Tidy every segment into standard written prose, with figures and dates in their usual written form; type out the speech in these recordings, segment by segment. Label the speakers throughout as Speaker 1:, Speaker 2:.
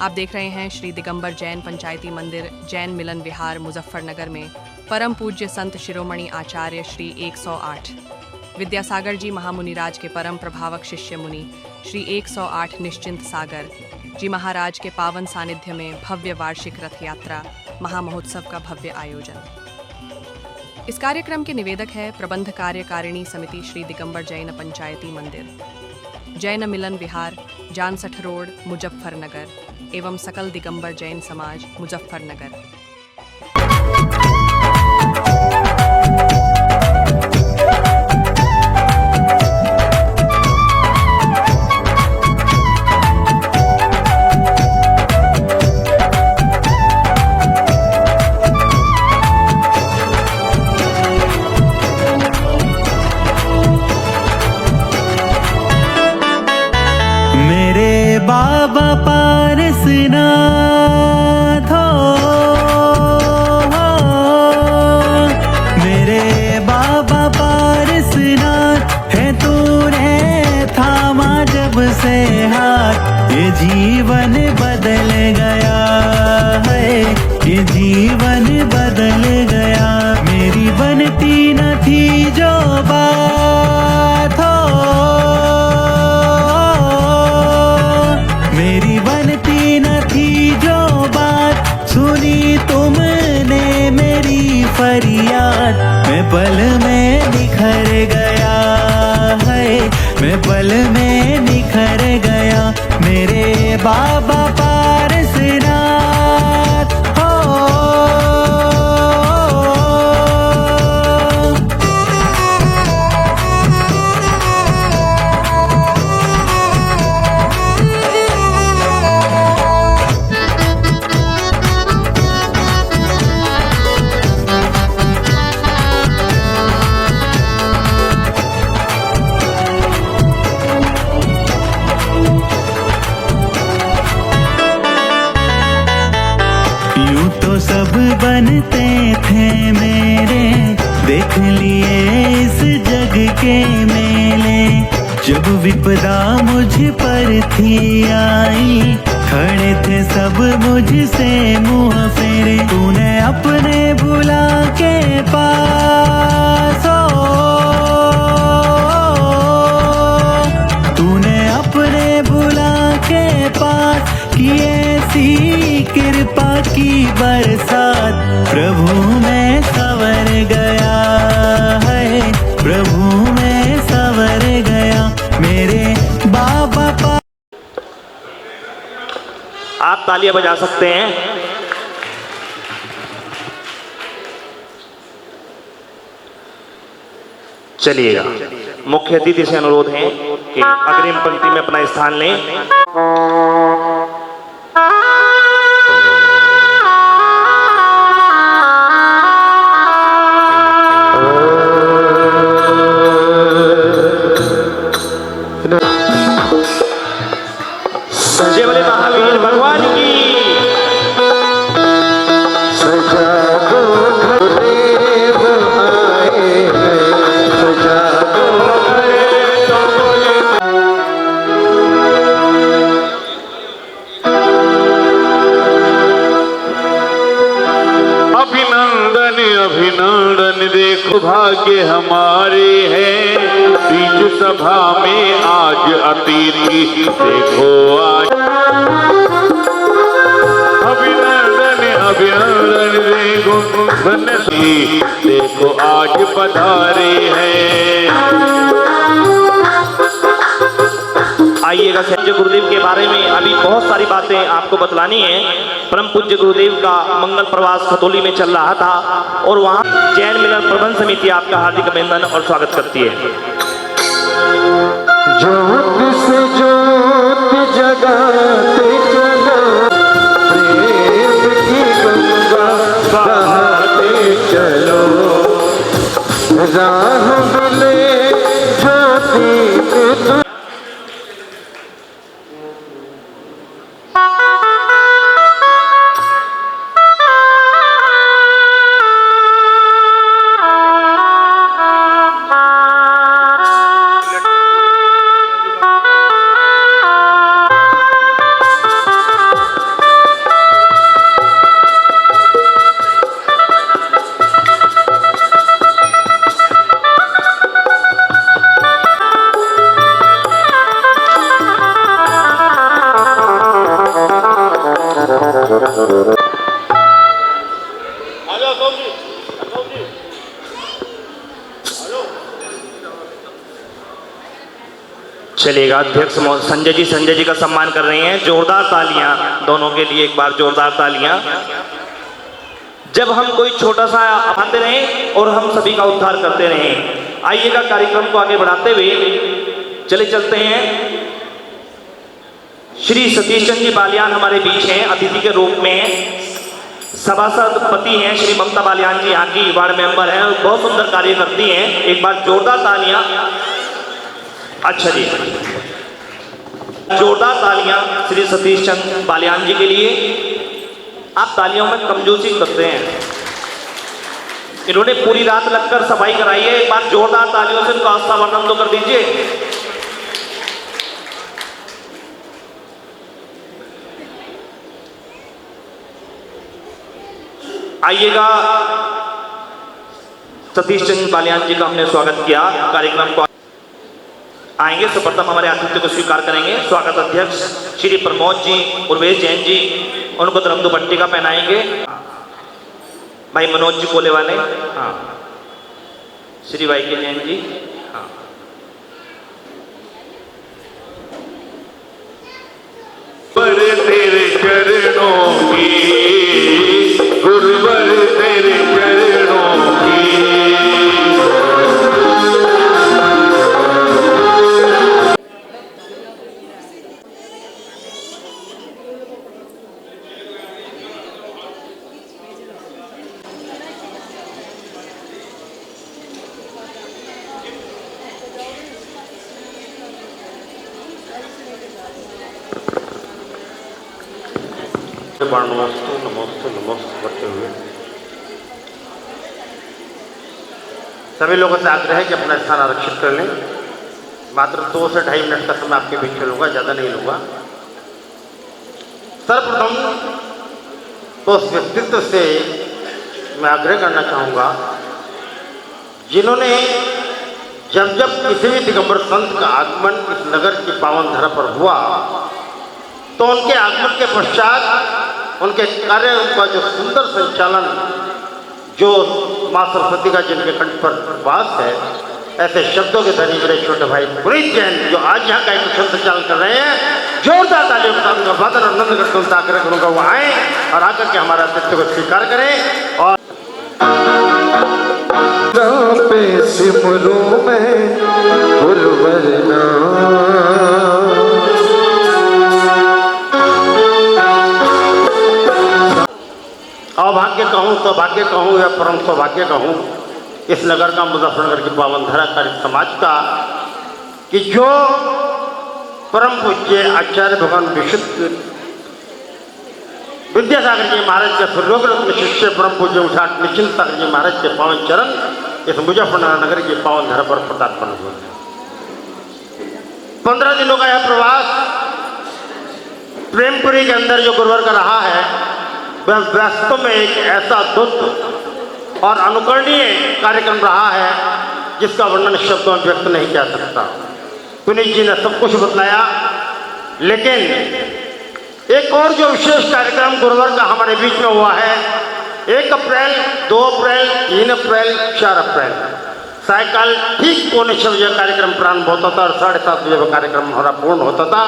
Speaker 1: आप देख रहे हैं श्री दिगंबर जैन पंचायती मंदिर जैन मिलन विहार मुजफ्फरनगर में परम पूज्य संत शिरोमणि आचार्य श्री 108 विद्यासागर जी महामुनिराज के परम प्रभावक शिष्य मुनि श्री 108 निश्चिंत सागर जी महाराज के पावन सानिध्य में भव्य वार्षिक रथ यात्रा महामहोत्सव का भव्य आयोजन। इस कार्यक्रम के निवेदक है प्रबंध कार्यकारिणी समिति श्री दिगंबर जैन पंचायती मंदिर जैन मिलन विहार जानसठ रोड मुजफ्फरनगर एवं सकल दिगंबर जैन समाज मुजफ्फरनगर।
Speaker 2: बाबा पारसनाथ हो, मेरे बाबा पारसनाथ है, तूने थामा जब से हाथ ये जीवन बदल गया है, ये जीवन बदल गया। मेरी बनती न थी जो बात हो, मेरी बनती न थी जो बात, सुनी तुमने मेरी फरियाद, मैं पल में निखर गया है, मैं पल में निखर गया। मेरे बाबा पारसनाथ हो। सब बनते थे मेरे, देख लिए इस जग के मेले, जब विपदा मुझ पर थी आई, खड़े थे सब मुझसे मुँह फेरे, तूने अपने बुला के पास हो, तूने अपने बुला के पास की ऐसी कृपा की बरसात, प्रभु मैं संवर गया है, प्रभु मैं संवर गया। मेरे बाबा
Speaker 3: आप तालियां बजा सकते हैं। चलिएगा, मुख्य अतिथि से अनुरोध है कि अग्रिम पंक्ति में अपना स्थान लें। जय बोले महावीर भगवान की।
Speaker 4: अभिनंदन अभिनंदन देखो भाग्य हमारे हैं, बीच सभा में आज अतिथि देखो आज। अभिनंदन अभिनंदन देखो आज पधारे हैं।
Speaker 3: आइएगा, पूज्य गुरुदेव के बारे में अभी बहुत सारी बातें आपको बतलानी है। परम पूज्य गुरुदेव का मंगल प्रवास खतौली में चल रहा था और वहाँ जैन मिलन प्रबंध समिति आपका हार्दिक अभिनंदन और स्वागत करती है।
Speaker 5: ज्योत से ज्योत जगाते चलो, प्रेम की गंगा बहाते चलो, राह मिले ज्योति के।
Speaker 3: चलिएगा, अध्यक्ष संजय जी का सम्मान कर रहे हैं। जोरदार तालियां दोनों के लिए, एक बार जोरदार तालियां। जब हम कोई छोटा सा आते रहें और हम सभी का उद्धार करते रहें। आइएगा, कार्यक्रम को आगे बढ़ाते हुए चलते हैं। श्री सतीश चंद्र जी बालियान हमारे बीच हैं, अतिथि के रूप में। सभासदपति हैं श्री ममता बालियान जी, यहाँ की वार्ड मेंबर हैं और बहुत सुंदर कार्य करती हैं। एक बार जोरदार तालियां। अच्छा जी, जोरदार तालियां श्री सतीश चंद्र बालियान जी के लिए। आप तालियों में कमजोरी करते हैं, इन्होंने पूरी रात लगकर सफाई कराई है। एक बार जोरदार तालियों से इनका आस्था वर्णन तो कर दीजिए। आइएगा, सतीश चंद्र बालियान जी का हमने स्वागत किया। कार्यक्रम को आएंगे, सर्वप्रथम हमारे आतिथ्य को स्वीकार करेंगे। स्वागत अध्यक्ष श्री प्रमोद जी, उर्वेश जैन जी, उनको धर्म दुपट्टी का पहनाएंगे। भाई मनोज जी कोले वाले, हाँ, श्री वाई के जैन जी, हाँ।
Speaker 4: पर तेरे चरणों की, गुरुवर तेरे चरणों की। नमस्ते नमस्ते नमस्ते करते हुए सभी लोगों से आग्रह है कि अपना स्थान आरक्षित कर लें। मात्र 2 से 2.5 मिनट का समय आपके बीच में लूँगा, ज़्यादा नहीं लूँगा। सर्वप्रथम तो उस व्यक्तित्व से मैं आग्रह करना चाहूँगा जिन्होंने जब जब किसी भी दिगंबर संत का आगमन इस नगर की पावन धरा पर हुआ तो उनके आगमन के पश्चात उनके कार्य का जो सुंदर संचालन, जो माँ सरस्वती का जिनके कंठ पर वास है, ऐसे शब्दों के धनी मेरे छोटे भाई पुनीत जैन जो आज यहाँ का एक कुशल संचालन कर रहे हैं, जोरदार तालियों के साथ उनका बादल आनंद करके उनसे आग्रह करूँगा वो आए और आकर के हमारे अतिथि को स्वीकार करें। और
Speaker 5: पे सिमरू में गुरुवरना
Speaker 4: अभाग्य कहूँ, सौभाग्य कहूँ या परम सौभाग्य कहूँ इस नगर का, मुजफ्फरनगर की पावन धरा कार्य समाज का, कि जो परम पूज्य आचार्य भगवान विशुद्ध विद्यासागर जी महाराज के सुरलोक रत्न शिष्य परम पूज्य उठाट निश्चिंत सागर जी महाराज के पावन चरण इस मुजफ्फरनगर की पावन धरा पर पदार्पण हुए। 15 दिनों का यह प्रवास प्रेमपुरी के अंदर जो गुरुवर का रहा है वह वास्तव में एक ऐसा अद्भुत और अनुकरणीय कार्यक्रम रहा है जिसका वर्णन शब्दों में व्यक्त नहीं किया सकता। पुनीत जी ने सब कुछ बतलाया, लेकिन एक और जो विशेष कार्यक्रम गुरुवर का हमारे बीच में हुआ है, 1 अप्रैल, 2 अप्रैल, 3 अप्रैल, 4 अप्रैल सायकाल ठीक 6:45 बजे कार्यक्रम प्रारंभ होता था और 7:30 बजे कार्यक्रम हमारा पूर्ण होता था।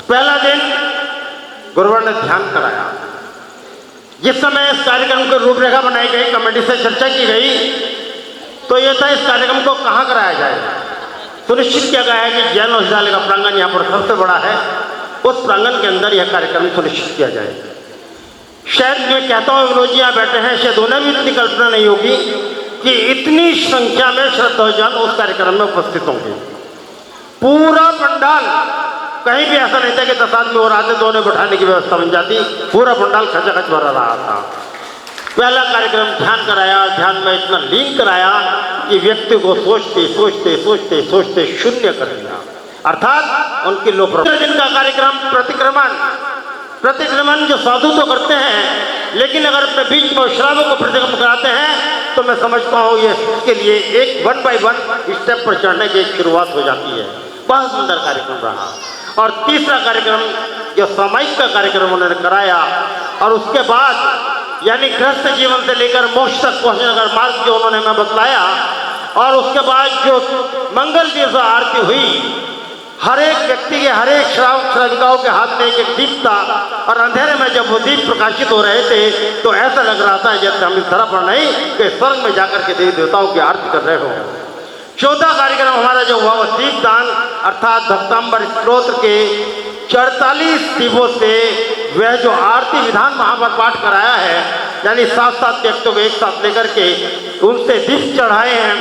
Speaker 4: पहला दिन गुरुवर ने ध्यान कराया। जिस समय इस कार्यक्रम की रूपरेखा बनाई गई, कमेटी से चर्चा की गई, तो यह था इस कार्यक्रम को कहाँ कराया जाए। सुनिश्चित किया गया है कि जैन विश्वविद्यालय का प्रांगण यहाँ पर सबसे बड़ा है, उस प्रांगण के अंदर यह कार्यक्रम सुनिश्चित किया जाए। शायद मैं कहता हूँ विनोद जी यहाँ बैठे हैं, शायद उन्हें भी इतनी कल्पना नहीं होगी कि इतनी संख्या में श्रद्धालुजन उस कार्यक्रम में उपस्थित होंगे। पूरा पंडाल, कहीं भी ऐसा नहीं था कि 10 आदमी और आते तो उन्हें बैठाने की व्यवस्था बन जाती, पूरा पंडाल खचाखच भरा रहा था। पहला कार्यक्रम ध्यान कराया, ध्यान में इतना लीन कराया कि व्यक्ति को सोचते सोचते सोचते सोचते शून्य कर दिया, अर्थात उनकी लोक। दिन का कार्यक्रम प्रतिक्रमण जो साधु तो करते हैं, लेकिन अगर अपने बीच में श्रावक को प्रतिक्रमण कराते हैं तो मैं समझता हूँ ये इसके लिए एक 1 by 1 स्टेप पर चढ़ने की एक शुरुआत हो जाती है। बहुत सुंदर कार्यक्रम रहा। और तीसरा कार्यक्रम यह सामायिक का कार्यक्रम उन्होंने कराया। और उसके बाद यानी गृहस्थ जीवन से लेकर मोक्ष तक पहुँचने का मार्ग जो उन्होंने हमें बतलाया। और उसके बाद जो मंगल दिवस आरती हुई, हर एक व्यक्ति के, हर एक श्राविकाओं के हाथ में एक एक दीप था, और अंधेरे में जब वो दीप प्रकाशित हो रहे थे तो ऐसा लग रहा था जैसे हम इस तरह पर नहीं कि स्वर्ग में जाकर के देवी देवताओं की आरती कर रहे हो। चौथा कार्यक्रम हमारा जो हुआ वो दीपदान अर्थात भक्तांबर स्तोत्र के 44 दीपों से वह जो आरती विधान वहाँ पर पाठ कराया है, यानी 7 व्यक्तियों को एक साथ लेकर के उनसे दीप चढ़ाए हैं।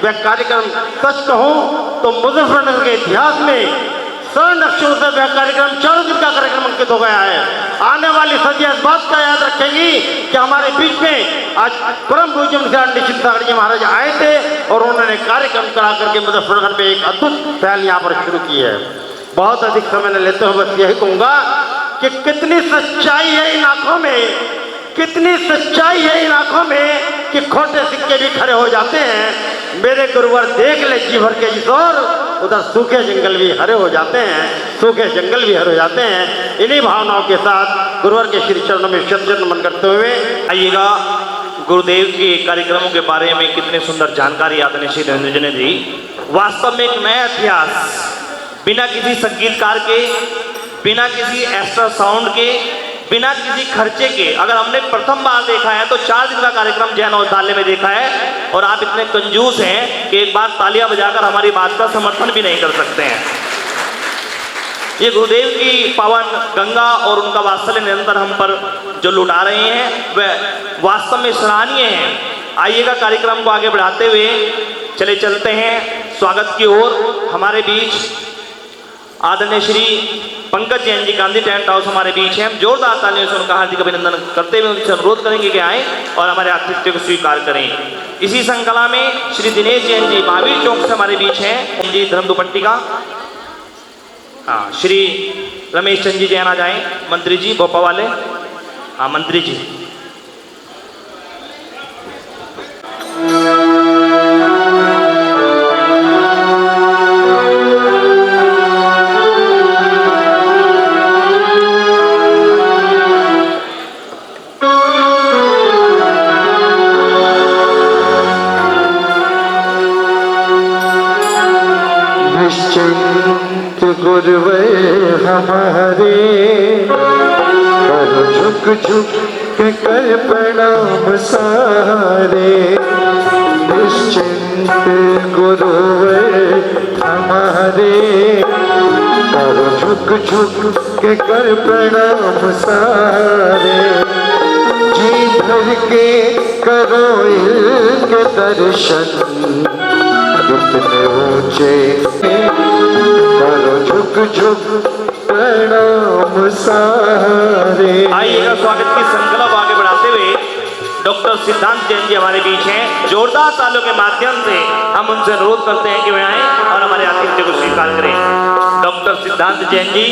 Speaker 4: वह कार्यक्रम सच कहूँ तो मुजफ्फरनगर के इतिहास में स्वर्ण अक्षरों से वह कार्यक्रम 4 दिन का कार्यक्रम अंकित हो गया है। आने वाली सदियां इस बात का याद रखेंगी कि हमारे बीच में आज परम पूज्य निश्चित सागर जी महाराज आए थे और उन्होंने कार्यक्रम करा करके मुजफ्फरनगर में एक अद्भुत पहल यहाँ पर शुरू की है। बहुत अधिक समय न लेते हुए बस यही कहूँगा कि कितनी सच्चाई है इन आंखों में, कितनी सच्चाई है इन आंखों में कि खोटे सिक्के भी खड़े हो जाते हैं। मेरे गुरुवर देख ले जी भर के जिस और उधर सूखे जंगल भी हरे हो जाते हैं, सूखे जंगल भी हरे हो जाते हैं। इन्हीं भावनाओं के साथ गुरुवर के श्री चरणों में शत नमन करते हुए
Speaker 3: आइएगा गुरुदेव के कार्यक्रमों के बारे में कितने सुंदर जानकारी आदरणीय श्री नरेंद्र जी ने दी। वास्तव में एक नया इतिहास, बिना किसी संगीतकार के, बिना किसी एक्स्ट्रा साउंड के, बिना किसी खर्चे के, अगर हमने प्रथम बार देखा है तो 4 दिन का कार्यक्रम जैन औषधालय में देखा है, और आप इतने कंजूस हैं कि एक बार तालियां बजाकर हमारी बात का समर्थन भी नहीं कर सकते हैं। ये गुरुदेव की पावन गंगा और उनका वात्सल्य निरंतर हम पर जो लुटा रहे हैं वह वास्तव में सराहनीय है। आइएगा कार्यक्रम को आगे बढ़ाते हुए चलते हैं स्वागत की ओर। हमारे बीच आदरणीय श्री पंकज जैन जी, गांधी टेंट हाउस हमारे बीच हैं। हम जोरदार तालियों से उनका हार्दिक अभिनंदन करते हुए उनसे अनुरोध करेंगे कि आएँ और हमारे आतिथ्य को स्वीकार करें। इसी श्रृंखला में श्री दिनेश जैन जी महावीर चौक से हमारे बीच हैं जी, धर्म दुपट्टी का। हाँ, श्री रमेश चंद जी जैन आ जाएं, मंत्री जी भोपा वाले। हाँ, मंत्री जी।
Speaker 5: गुरुवर हमारे कर झुक झुक के कर प्रणाम सारे। निश्चिंत गुरुवर हमारे कर झुक झुक के कर प्रणाम सारे। जी भर के करो इनके दर्शन कितने ऊंचे करो झुक झुक प्रणाम सारे।
Speaker 3: आइएगा स्वागत की श्रृंखला को आगे बढ़ाते हुए डॉक्टर सिद्धांत जैन जी हमारे बीच हैं। जोरदार तालियों के माध्यम से हम उनसे अनुरोध करते हैं कि वे आए और हमारे आतिथ्य को स्वीकार करें। डॉक्टर सिद्धांत जैन जी।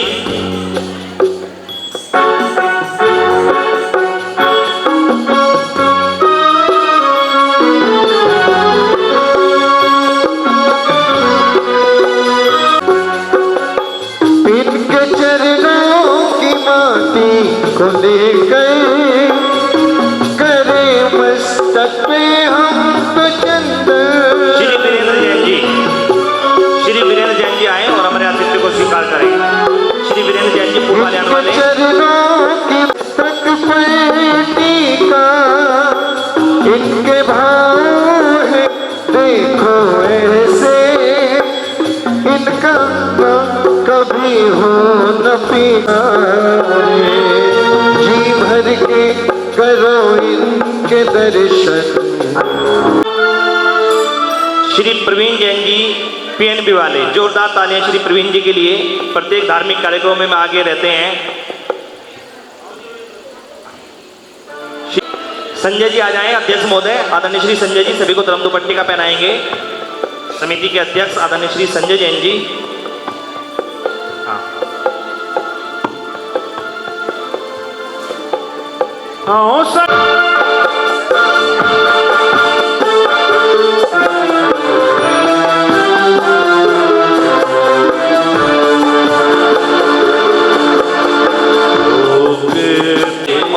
Speaker 5: को लेकर करे मस्तक पे हम तो चंदन।
Speaker 3: श्री वीरेंद्र जैन जी, श्री वीरेंद्र जैन जी आए और हमारे आतिथ्य को स्वीकार करें। श्री वीरेंद्र जैन जी पूर्व जाने वाले।
Speaker 5: चरणों की मस्तक पे टीका इनके भाव है देखो ऐसे, इनका कभी हो न पीना। जी भर के करो इनके दर्शन।
Speaker 3: श्री प्रवीण जैन जी पीएनबी वाले, जोरदार तालियां श्री प्रवीण जी के लिए। प्रत्येक धार्मिक कार्यक्रमों में आगे रहते हैं। संजय जी आ जाएं, अध्यक्ष महोदय आदरणीय श्री संजय जी सभी को धर्म दुपट्टी का पहनाएंगे। समिति के अध्यक्ष आदरणीय श्री संजय जैन जी। हाँ सर।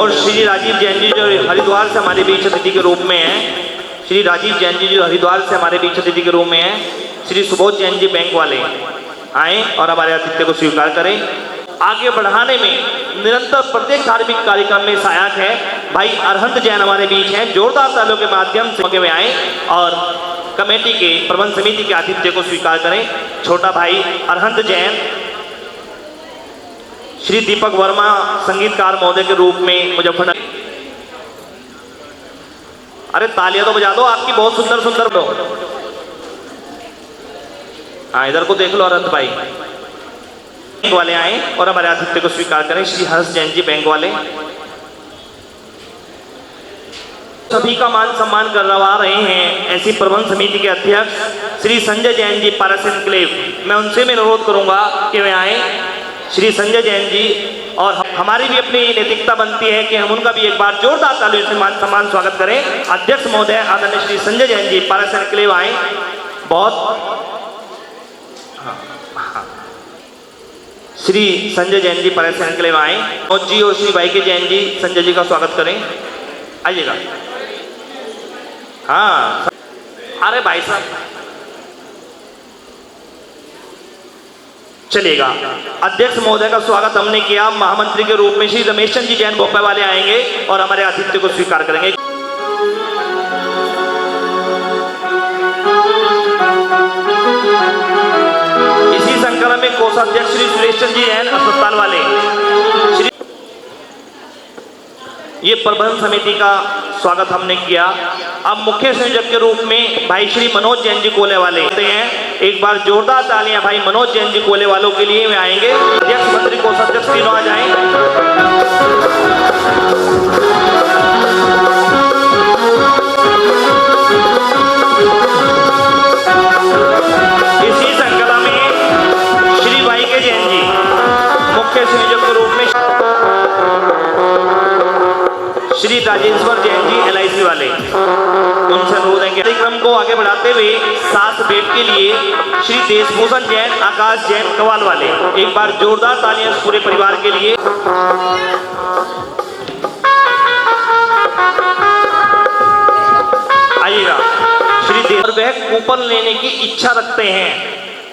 Speaker 3: और श्री राजीव जैन जी जो हरिद्वार से हमारे बीच अतिथि के रूप में हैं, श्री राजीव जैन जी जो हरिद्वार से हमारे बीच अतिथि के रूप में हैं, श्री सुबोध जैन जी बैंक वाले आए और हमारे आतिथ्य को स्वीकार करें। आगे बढ़ाने में निरंतर प्रत्येक धार्मिक कार्यक्रम में सहायक है भाई अरहंत जैन हमारे बीच हैं। जोरदार तालियों के माध्यम से आगे में आए और कमेटी के प्रबंध समिति के आतिथ्य को स्वीकार करें। छोटा भाई अरहंत जैन, श्री दीपक वर्मा संगीतकार महोदय के रूप में मुजफ्फरनगर। अरे तालियां तो बजा दो, आपकी बहुत सुंदर सुंदर दो। हाँ, इधर को देख लो अरहंत भाई। बैंक वाले आए और हमारे आतिथ्य को स्वीकार करें। श्री हर्ष जैन जी बैंक वाले सभी का मान सम्मान करवा रहे हैं। ऐसी प्रबंध समिति के अध्यक्ष श्री संजय जैन जी पारस एन्क्लेव, मैं उनसे मैं अनुरोध करूंगा कि वे आए। श्री संजय जैन जी, और हमारी भी अपनी नैतिकता बनती है कि हम उनका भी एक बार जोरदार तालियों से मान सम्मान स्वागत करें। अध्यक्ष महोदय आदरणीय श्री संजय जैन जी पारस एन्क्लेव आए। बहुत श्री संजय जैन जी पारस एन्क्लेव आए। और जी और श्री भाई के जैन जी संजय जी का स्वागत करें, आइएगा। हाँ, अरे भाई साहब चलिएगा। अध्यक्ष महोदय का स्वागत हमने किया। महामंत्री के रूप में श्री रमेश चंद्र जी जैन भोपाल वाले आएंगे और हमारे आतिथ्य को स्वीकार करेंगे। इसी संकलन में कोषाध्यक्ष श्री सुरेश चंद्र जी जैन अस्पताल वाले, श्री ये प्रबंध समिति का स्वागत हमने किया। अब मुख्य संयोजक के रूप में भाई श्री मनोज जैन जी कोले वाले हैं। एक बार जोरदार तालियां भाई मनोज जैन जी कोले वालों के लिए वे आएंगे। अध्यक्ष मंत्री कोषाध्यक्ष तीनों आ जाएं। इसी संकला में श्री भाई के जैन जी मुख्य संयोजक के रूप में श्री राजेश्वर जैन जी LIC वाले, उनसे अनुरोध है कि कार्यक्रम को आगे बढ़ाते हुए साथ बेट के लिए श्री देशभूषण जैन आकाश जैन कवाल वाले, एक बार जोरदार तालियां पूरे परिवार के लिए। आइएगा। श्री देश वह कूपन लेने की इच्छा रखते हैं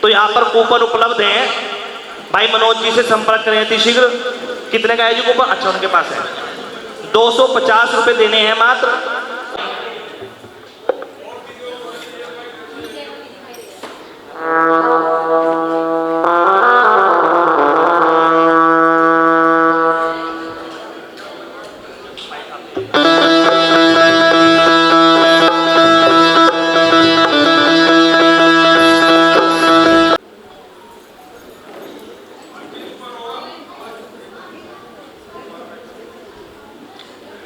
Speaker 3: तो यहाँ पर कूपन उपलब्ध हैं। भाई मनोज जी से संपर्क करें अति शीघ्र। कितने का है जी कूपन? अच्छा, उनके पास है। 250 रुपए देने हैं मात्र।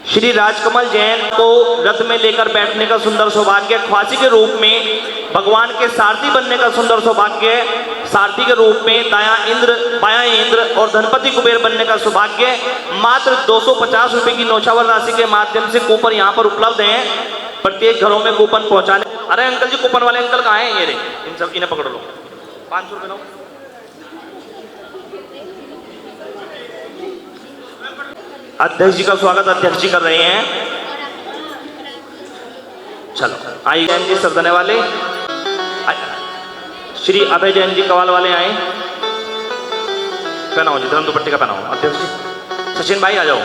Speaker 3: श्री राजकमल जैन को रथ में लेकर बैठने का सुंदर सौभाग्य, ख्वासी के रूप में भगवान के सारथी बनने का सुंदर सौभाग्य, सारथी के रूप में दायां इंद्र बायां इंद्र और धनपति कुबेर बनने का सौभाग्य। मात्र 250 रुपए की नौछावर राशि के माध्यम से कूपन यहाँ पर उपलब्ध हैं। प्रत्येक घरों में कूपन पहुंचाने। अरे अंकल जी, कूपन वाले अंकल कहाँ हैं? ये रे, इन सब इन्हें पकड़ लो। 500 रुपए लो। अध्यक्ष जी का स्वागत अध्यक्ष जी कर रहे हैं। चलो आई जैन जी सरदने वाले, श्री अभय जैन जी कवाल वाले आए। पहनाओ जी धर्म दुपट्टी का पहनाओ। अध्यक्ष जी सचिन भाई आ जाओ।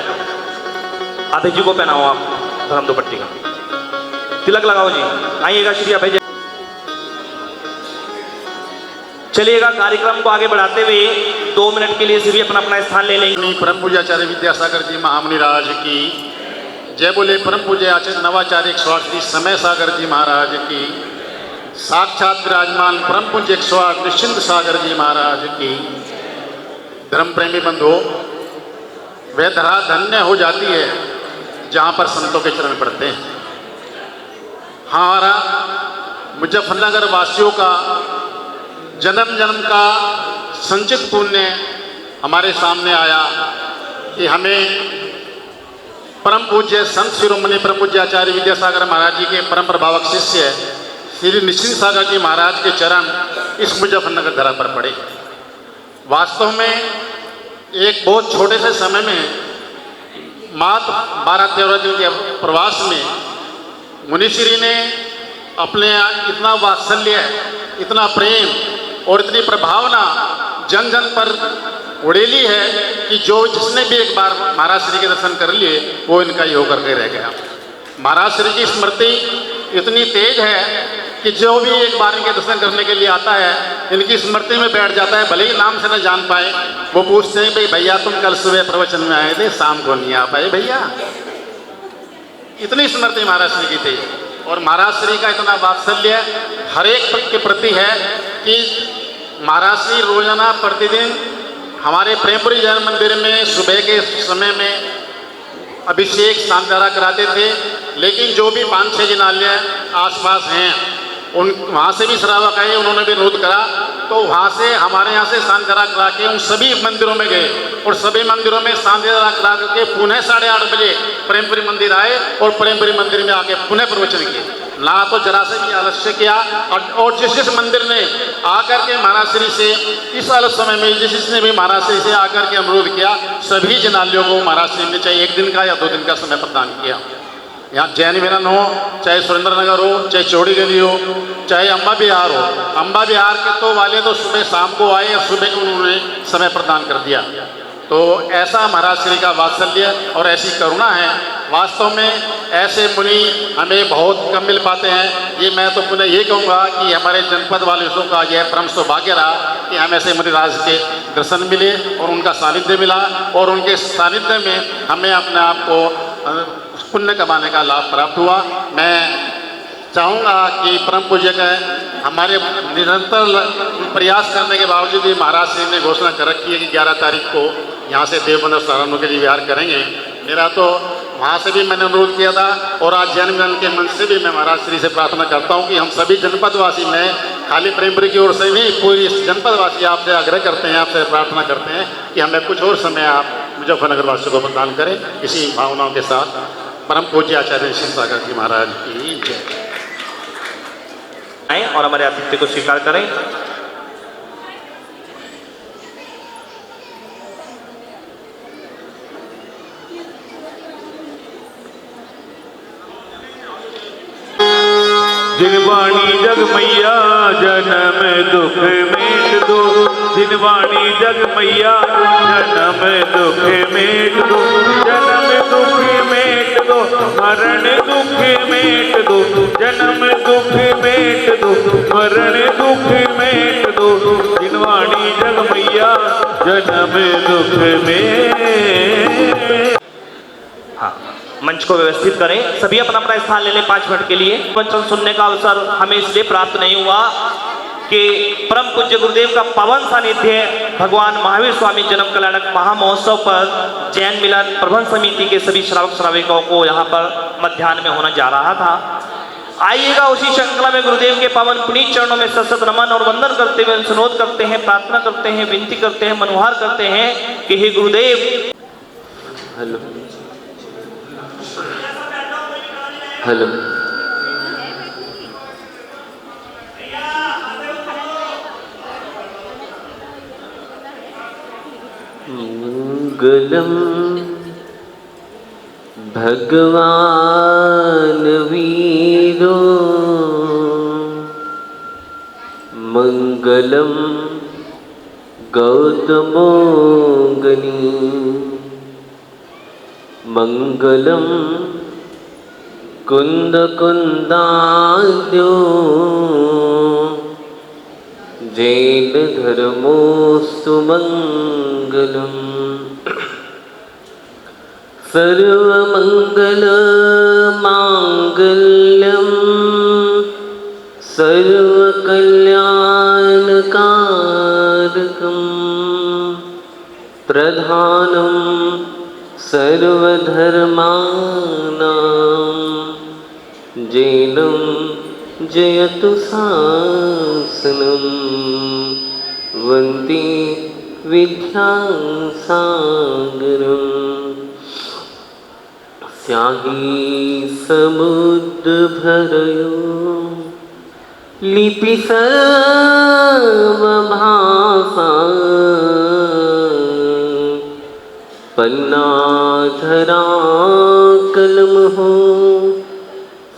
Speaker 3: अभय जी को पहनाओ आप धर्म दुपट्टी का, तिलक लगाओ जी। आइएगा श्री अभय जैन। चलिएगा, कार्यक्रम को आगे बढ़ाते हुए 2 मिनट के लिए सभी अपना अपना स्थान ले लेंगे।
Speaker 6: परम पूज्य आचार्य विद्यासागर जी महामुनि राज की जय बोले। परम पूज्य आचार्य नवाचार्य 108 श्री समय सागर जी महाराज की, साक्षात विराजमान परम पूज्य 108 निश्चिंत सागर जी महाराज की। धर्म प्रेमी बंधु, वह धरा धन्य हो जाती है जहाँ पर संतों के चरण पड़ते हैं। हमारा मुजफ्फरनगर वासियों का जन्म जन्म का संचित पुण्य हमारे सामने आया कि हमें परम पूज्य संत शिरोमणि परम पूज्य आचार्य विद्यासागर महाराज जी के परम प्रभावक शिष्य श्री निश्चिंत सागर जी महाराज के चरण इस मुजफ्फरनगर धरा पर पड़े। वास्तव में एक बहुत छोटे से समय में मात्र 12-13 दिन के प्रवास में मुनिश्री ने अपने इतना वात्सल्य, इतना प्रेम और इतनी प्रभावना जन जन पर उड़ेली है कि जो जिसने भी एक बार महाराज श्री के दर्शन कर लिए वो इनका ही होकर के रह गया। महाराज श्री की स्मृति इतनी तेज है कि जो भी एक बार इनके दर्शन करने के लिए आता है इनकी स्मृति में बैठ जाता है, भले ही नाम से न जान पाए। वो पूछते हैं भाई भैया तुम कल सुबह प्रवचन में आए थे, शाम को नहीं आ पाए भैया। इतनी स्मृति महाराज श्री की थी और महाराज श्री का इतना वात्सल्य हर एक के प्रति है कि महाराज श्री रोजाना प्रतिदिन हमारे प्रेमपुरी जैन मंदिर में सुबह के समय में अभिषेक सांतारा कराते थे, लेकिन जो भी 5-6 जिनालय आसपास हैं उन वहाँ से भी श्रावक आए, उन्होंने भी अनुरोध करा तो वहाँ से हमारे यहाँ से सांतारा करा के उन सभी मंदिरों में गए और सभी मंदिरों में सांतारा करा करके पुनः 8:30 बजे प्रेमपुरी मंदिर आए और प्रेमपुरी मंदिर में आके पुनः प्रवचन किए। ना तो जरा से भी आलस्य किया और जिस मंदिर ने आकर के महाराज श्री से इस अलग समय में जिसने भी महाराज श्री से आकर के अनुरोध किया सभी जनालियों को महाराज श्री ने चाहे 1 दिन का या 2 दिन का समय प्रदान किया। यहाँ जैन मिलन हो, चाहे सुरेंद्र नगर हो, चाहे चौड़ी गली हो, चाहे अम्बा विहार हो, अम्बा विहार के तो वाले तो सुबह शाम को आए और सुबह को उन्होंने समय प्रदान कर दिया। तो ऐसा महाराज श्री का वात्सल्य और ऐसी करुणा है। वास्तव में ऐसे मुनि हमें बहुत कम मिल पाते हैं। ये मैं तो पुनः ये कहूँगा कि हमारे जनपद वाले का यह परम सौभाग्य रहा कि हम ऐसे मुनिराज के दर्शन मिले और उनका सानिध्य मिला और उनके सानिध्य में हमें अपने आप को पुण्य कमाने का लाभ प्राप्त हुआ। मैं चाहूँगा कि परम पूज्य का हमारे निरंतर प्रयास करने के बावजूद भी महाराज श्री ने घोषणा कर रखी है कि 11 तारीख को यहाँ से देवबंदर सारणों के लिए विहार करेंगे। मेरा तो वहाँ से भी मैंने अनुरोध किया था और आज जैन मिलन के मंच से भी मैं महाराज श्री से प्रार्थना करता हूँ कि हम सभी जनपदवासी, मैं खाली प्रेमपुरी की ओर से नहीं पूरी जनपदवासी आपसे आग्रह करते हैं, आपसे प्रार्थना करते हैं कि हमें कुछ और समय आप मुजफ्फरनगर वासियों को प्रदान करें। इसी भावनाओं के साथ परम पूज्य आचार्य शिव सागर जी महाराज की जय।
Speaker 3: आए और हमारे आतिथ्य को स्वीकार करें।
Speaker 5: जिनवाणी जग मैया जन्म दुख मेट दो, जिनवाणी जग मैया जन्म दुख मेट दो, जन्म दुख मेट दो, मरण दुख मेट दो, जन्म दुख मेट दो, मरण दुख मेट दो, जिनवाणी जग मैया जन्म दुख मेट।
Speaker 3: हाँ, मंच को व्यवस्थित करें। सभी अपना अपना स्थान ले लें 5 मिनट के लिए। वचन सुनने का अवसर हमें इसलिए प्राप्त नहीं हुआ कि परम पूज्य गुरुदेव का पावन सानिध्य भगवान महावीर स्वामी जन्म कल्याणक महामहोत्सव पर जैन मिलन प्रबंध समिति के सभी श्रावक श्राविकाओं को यहाँ पर मध्याह्न में होना जा रहा था। आइएगा उसी श्रृंखला में गुरुदेव के पावन पुनीत चरणों में सतत नमन और वंदन करते हुए अनुरोध करते हैं, प्रार्थना करते हैं, विनती करते हैं, मनुहार करते हैं कि हे गुरुदेव।
Speaker 7: हेलो हेलो मंगलम भगवान वीरो मंगलम गौतमोगनी मंगलम कुंद कुंदाद्यो जैन धर्मोस्तु मंगलम सर्वमंगल मांगल्यम सर्वकल्याणकारकम प्रधानम सर्वधर्मानां जैनं जयतु शासनं वन्दे विद्यासागरं स्याहि समुद्रभरयो लिपि सर्वभाषा पन्ना धरा कलम हो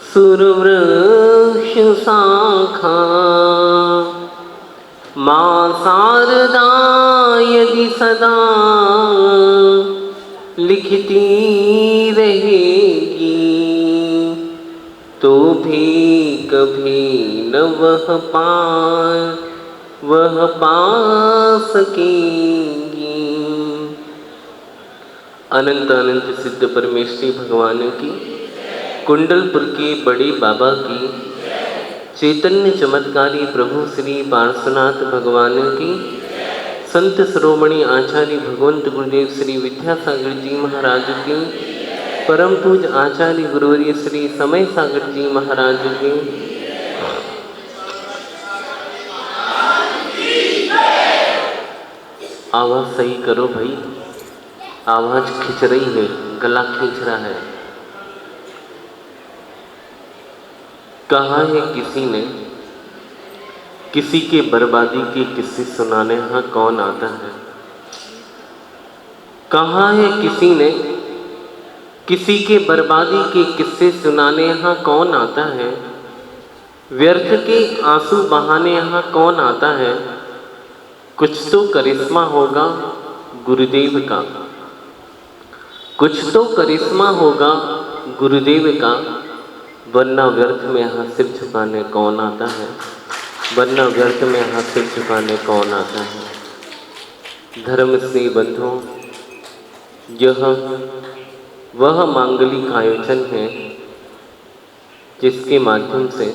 Speaker 7: सुरवृक्ष शाखा, माँ शारदा यदि सदा लिखती रहेगी, तो भी कभी न वह पा सकेगी। अनंत अनंत सिद्ध परमेश्वरी भगवान की, कुंडलपुर के बड़े बाबा की, चैतन्य चमत्कारी प्रभु श्री पार्श्वनाथ भगवान की, संत शिरोमणि आचार्य भगवंत गुरुदेव श्री विद्यासागर जी महाराज की, परम पूज आचार्य गुरुवर्य श्री समय सागर जी महाराज की, आवाज सही करो भाई, आवाज खिंच रही है, गला खींच रहा है। कहा है किसी ने किसी के बर्बादी के किस्से सुनाने यहाँ कौन आता है। कहा है किसी ने किसी के बर्बादी के किस्से सुनाने यहाँ कौन आता है। व्यर्थ के आंसू बहाने यहाँ कौन आता है। कुछ तो करिश्मा होगा गुरुदेव का, कुछ तो करिश्मा होगा गुरुदेव का, वरना व्यर्थ में यहाँ सिर झुकाने कौन आता है, वरना व्यर्थ में यहाँ सिर झुकाने कौन आता है। धर्म से बंधुओं, यह वह मांगलिक आयोजन है जिसके माध्यम से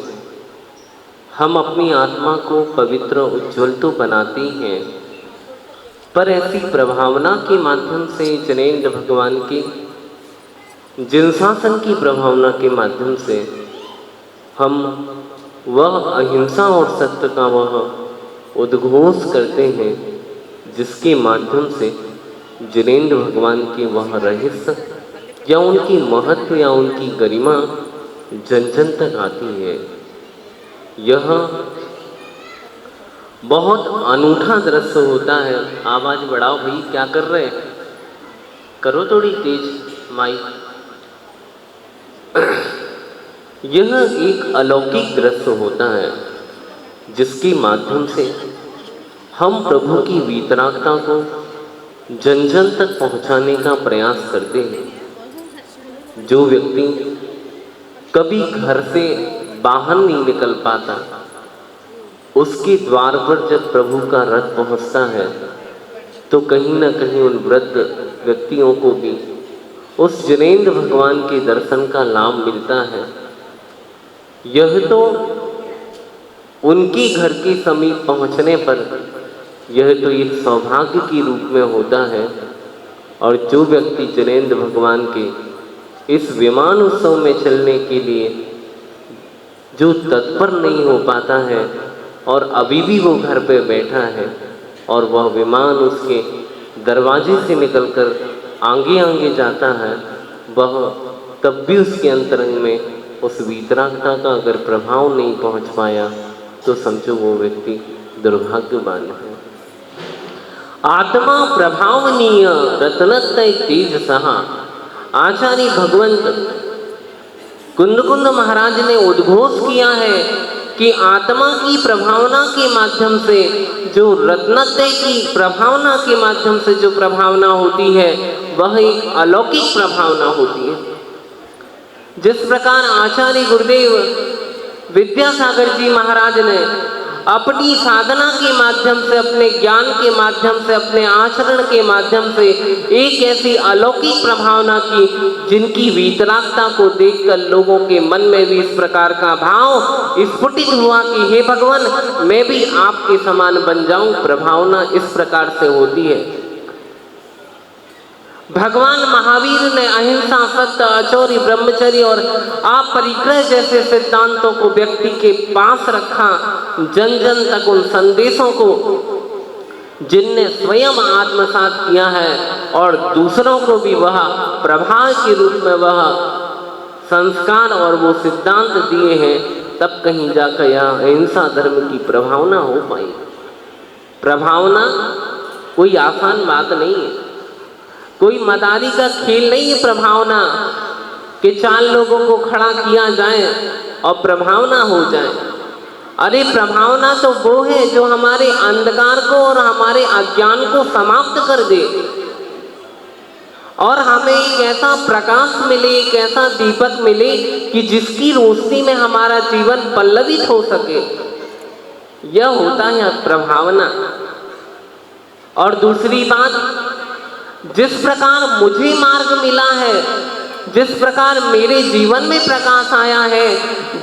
Speaker 7: हम अपनी आत्मा को पवित्र उज्ज्वल तो बनाते हैं, पर ऐसी प्रभावना के माध्यम से जनेन्द्र भगवान की जिनशासन की प्रभावना के माध्यम से हम वह अहिंसा और सत्य का वह उद्घोष करते हैं जिसके माध्यम से जनेन्द्र भगवान के वह रहस्य या उनकी महत्व या उनकी गरिमा जन जन तक आती है। यह बहुत अनूठा दृश्य होता है। आवाज बढ़ाओ भाई, क्या कर रहे हैं, करो थोड़ी तेज माइक। यह एक अलौकिक दृश्य होता है जिसके माध्यम से हम प्रभु की वीतरागता को जन जन तक पहुंचाने का प्रयास करते हैं। जो व्यक्ति कभी घर से बाहर नहीं निकल पाता, उसके द्वार पर जब प्रभु का रथ पहुंचता है तो कहीं ना कहीं उन वृद्ध व्यक्तियों को भी उस जनेन्द्र भगवान के दर्शन का लाभ मिलता है। यह तो उनके घर के समीप पहुंचने पर यह तो एक सौभाग्य के रूप में होता है। और जो व्यक्ति जनेन्द्र भगवान के इस विमान उत्सव में चलने के लिए जो तत्पर नहीं हो पाता है और अभी भी वो घर पे बैठा है और वह विमान उसके दरवाजे से निकलकर आगे आगे जाता है, वह तब भी उसके अंतरंग में उस वीतरागता का अगर प्रभाव नहीं पहुंच पाया तो समझो वो व्यक्ति दुर्भाग्यवान है। आत्मा प्रभावनीय रत्नत्रय तेज सहा, आचार्य भगवंत कुंद महाराज ने उद्घोष किया है कि आत्मा की प्रभावना के माध्यम से जो रत्नत्रय की प्रभावना के माध्यम से जो प्रभावना होती है वह एक अलौकिक प्रभावना होती है। जिस प्रकार आचार्य गुरुदेव विद्यासागर जी महाराज ने अपनी साधना के माध्यम से, अपने ज्ञान के माध्यम से, अपने आचरण के माध्यम से एक ऐसी अलौकिक प्रभावना की जिनकी वीतरागता को देखकर लोगों के मन में भी इस प्रकार का भाव स्फुटित हुआ कि हे भगवान, मैं भी आपके समान बन जाऊं। प्रभावना इस प्रकार से होती है। भगवान महावीर ने अहिंसा, सत्य, अचौरी, ब्रह्मचर्य और अपरिग्रह जैसे सिद्धांतों को व्यक्ति के पास रखा, जन जन तक उन संदेशों को जिनने स्वयं आत्मसात किया है और दूसरों को भी वह प्रभाव के रूप में वह संस्कार और वो सिद्धांत दिए हैं, तब कहीं जाकर यह अहिंसा धर्म की प्रभावना हो पाई। प्रभावना कोई आसान बात नहीं है। कोई मदारी का खेल नहीं है प्रभावना कि 4 लोगों को खड़ा किया जाए और प्रभावना हो जाए। अरे प्रभावना तो वो है जो हमारे अंधकार को और हमारे अज्ञान को समाप्त कर दे और हमें एक ऐसा प्रकाश मिले, एक ऐसा दीपक मिले कि जिसकी रोशनी में हमारा जीवन पल्लवित हो सके। यह होता है प्रभावना। और दूसरी बात, जिस प्रकार मुझे मार्ग मिला है, जिस प्रकार मेरे जीवन में प्रकाश आया है,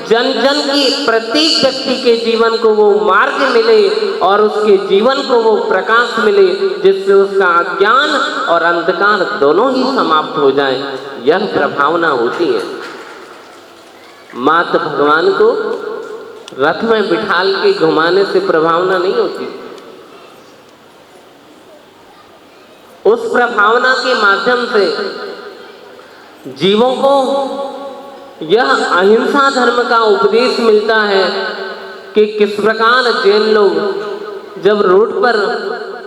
Speaker 7: जन जन के प्रत्येक व्यक्ति के जीवन को वो मार्ग मिले और उसके जीवन को वो प्रकाश मिले जिससे उसका अज्ञान और अंधकार दोनों ही समाप्त हो जाए। यह प्रभावना होती है। मात भगवान को रथ में बिठाल के घुमाने से प्रभावना नहीं होती। उस प्रभावना के माध्यम से जीवों को यह अहिंसा धर्म का उपदेश मिलता है कि किस प्रकार जैन लोग जब रोड पर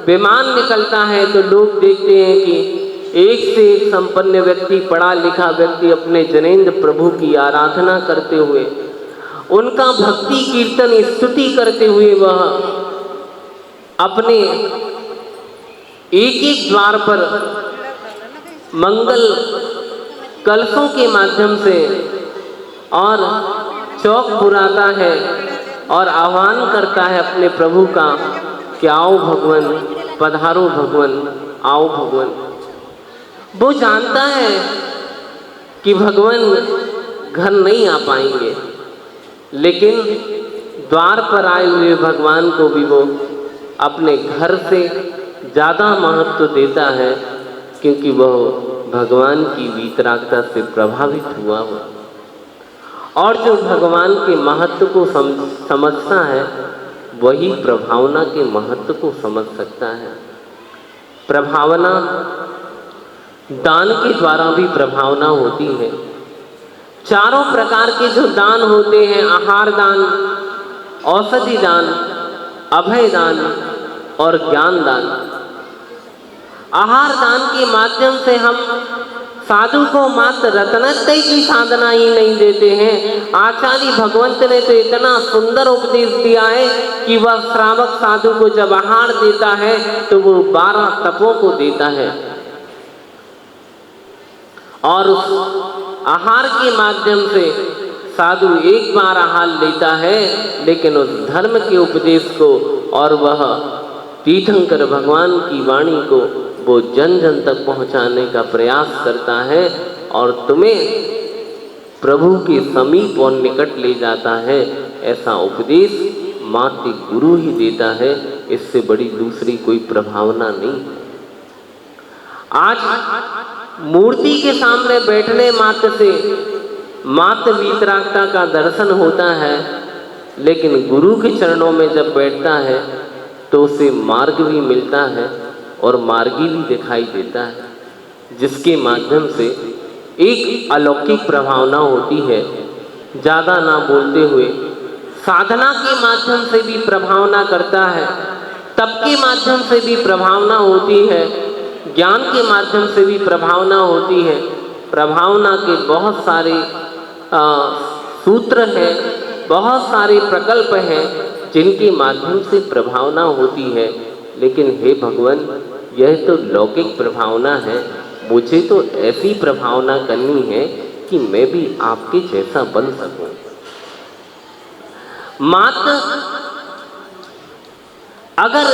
Speaker 7: विमान निकलता है तो लोग देखते हैं कि एक से एक संपन्न व्यक्ति, पढ़ा लिखा व्यक्ति अपने जनेंद्र प्रभु की आराधना करते हुए, उनका भक्ति कीर्तन स्तुति करते हुए वह अपने एक एक द्वार पर मंगल कलशों के माध्यम से और चौक बुराता है और आह्वान करता है अपने प्रभु का कि आओ भगवान, पधारो भगवान, आओ भगवान। वो जानता है कि भगवान घर नहीं आ पाएंगे, लेकिन द्वार पर आए हुए भगवान को भी वो अपने घर से ज़्यादा महत्व देता है, क्योंकि वह भगवान की वीतरागता से प्रभावित हुआ हो। और जो भगवान के महत्व को समझता है वही प्रभावना के महत्व को समझ सकता है। प्रभावना दान के द्वारा भी प्रभावना होती है। चारों प्रकार के जो दान होते हैं, आहार दान, औषधि दान, अभय दान और ज्ञान दान। आहार दान के माध्यम से हम साधु को मात्र रत्नत्रय की साधना ही नहीं देते हैं। आचार्य भगवंत ने तो इतना सुंदर उपदेश दिया है कि वह श्रावक साधु को जब आहार देता है तो वो 12 तपों को देता है और उस आहार के माध्यम से साधु एक बार आहार लेता है, लेकिन उस धर्म के उपदेश को और वह तीर्थंकर भगवान की वाणी को वो जन जन तक पहुंचाने का प्रयास करता है और तुम्हें प्रभु के समीप और निकट ले जाता है। ऐसा उपदेश मात्र गुरु ही देता है, इससे बड़ी दूसरी कोई प्रभावना नहीं। आज मूर्ति के सामने बैठने मात्र से मात्र वीतरागता का दर्शन होता है, लेकिन गुरु के चरणों में जब बैठता है तो उसे मार्ग भी मिलता है और मार्गी भी दिखाई देता है, जिसके माध्यम से एक अलौकिक प्रभावना होती है। ज़्यादा ना बोलते हुए साधना के माध्यम से भी प्रभावना करता है, तप के माध्यम से भी प्रभावना होती है, ज्ञान के माध्यम से भी प्रभावना होती है। प्रभावना के बहुत सारे सूत्र हैं, बहुत सारे प्रकल्प हैं जिनके माध्यम से प्रभावना होती है। लेकिन हे भगवान, यह तो लौकिक प्रभावना है, मुझे तो ऐसी प्रभावना करनी है कि मैं भी आपके जैसा बन सकूं। मात्र अगर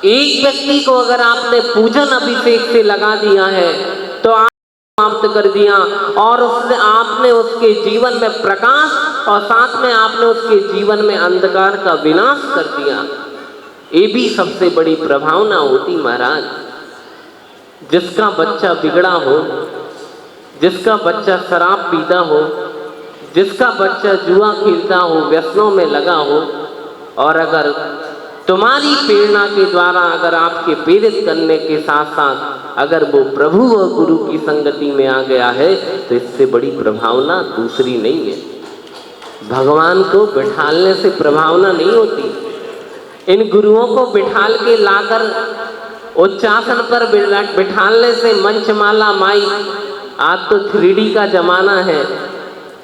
Speaker 7: एक व्यक्ति को अगर आपने पूजन अभिषेक से लगा दिया है तो आप समाप्त कर दिया और उसने आपने उसके जीवन में प्रकाश और साथ में आपने उसके जीवन में अंधकार का विनाश कर दिया। ये भी सबसे बड़ी प्रभावना होती महाराज। जिसका बच्चा बिगड़ा हो, जिसका बच्चा शराब पीता हो, जिसका बच्चा जुआ खेलता हो, व्यसनों में लगा हो, और अगर तुम्हारी प्रेरणा के द्वारा अगर आपके प्रेरित करने के साथ साथ अगर वो प्रभु और गुरु की संगति में आ गया है तो इससे बड़ी प्रभावना दूसरी नहीं है। भगवान को बिठालने से प्रभावना नहीं होती। इन गुरुओं को बिठाल के लाकर उच्चासन पर बिठाने से मंचमाला माई, आज तो 3D का जमाना है,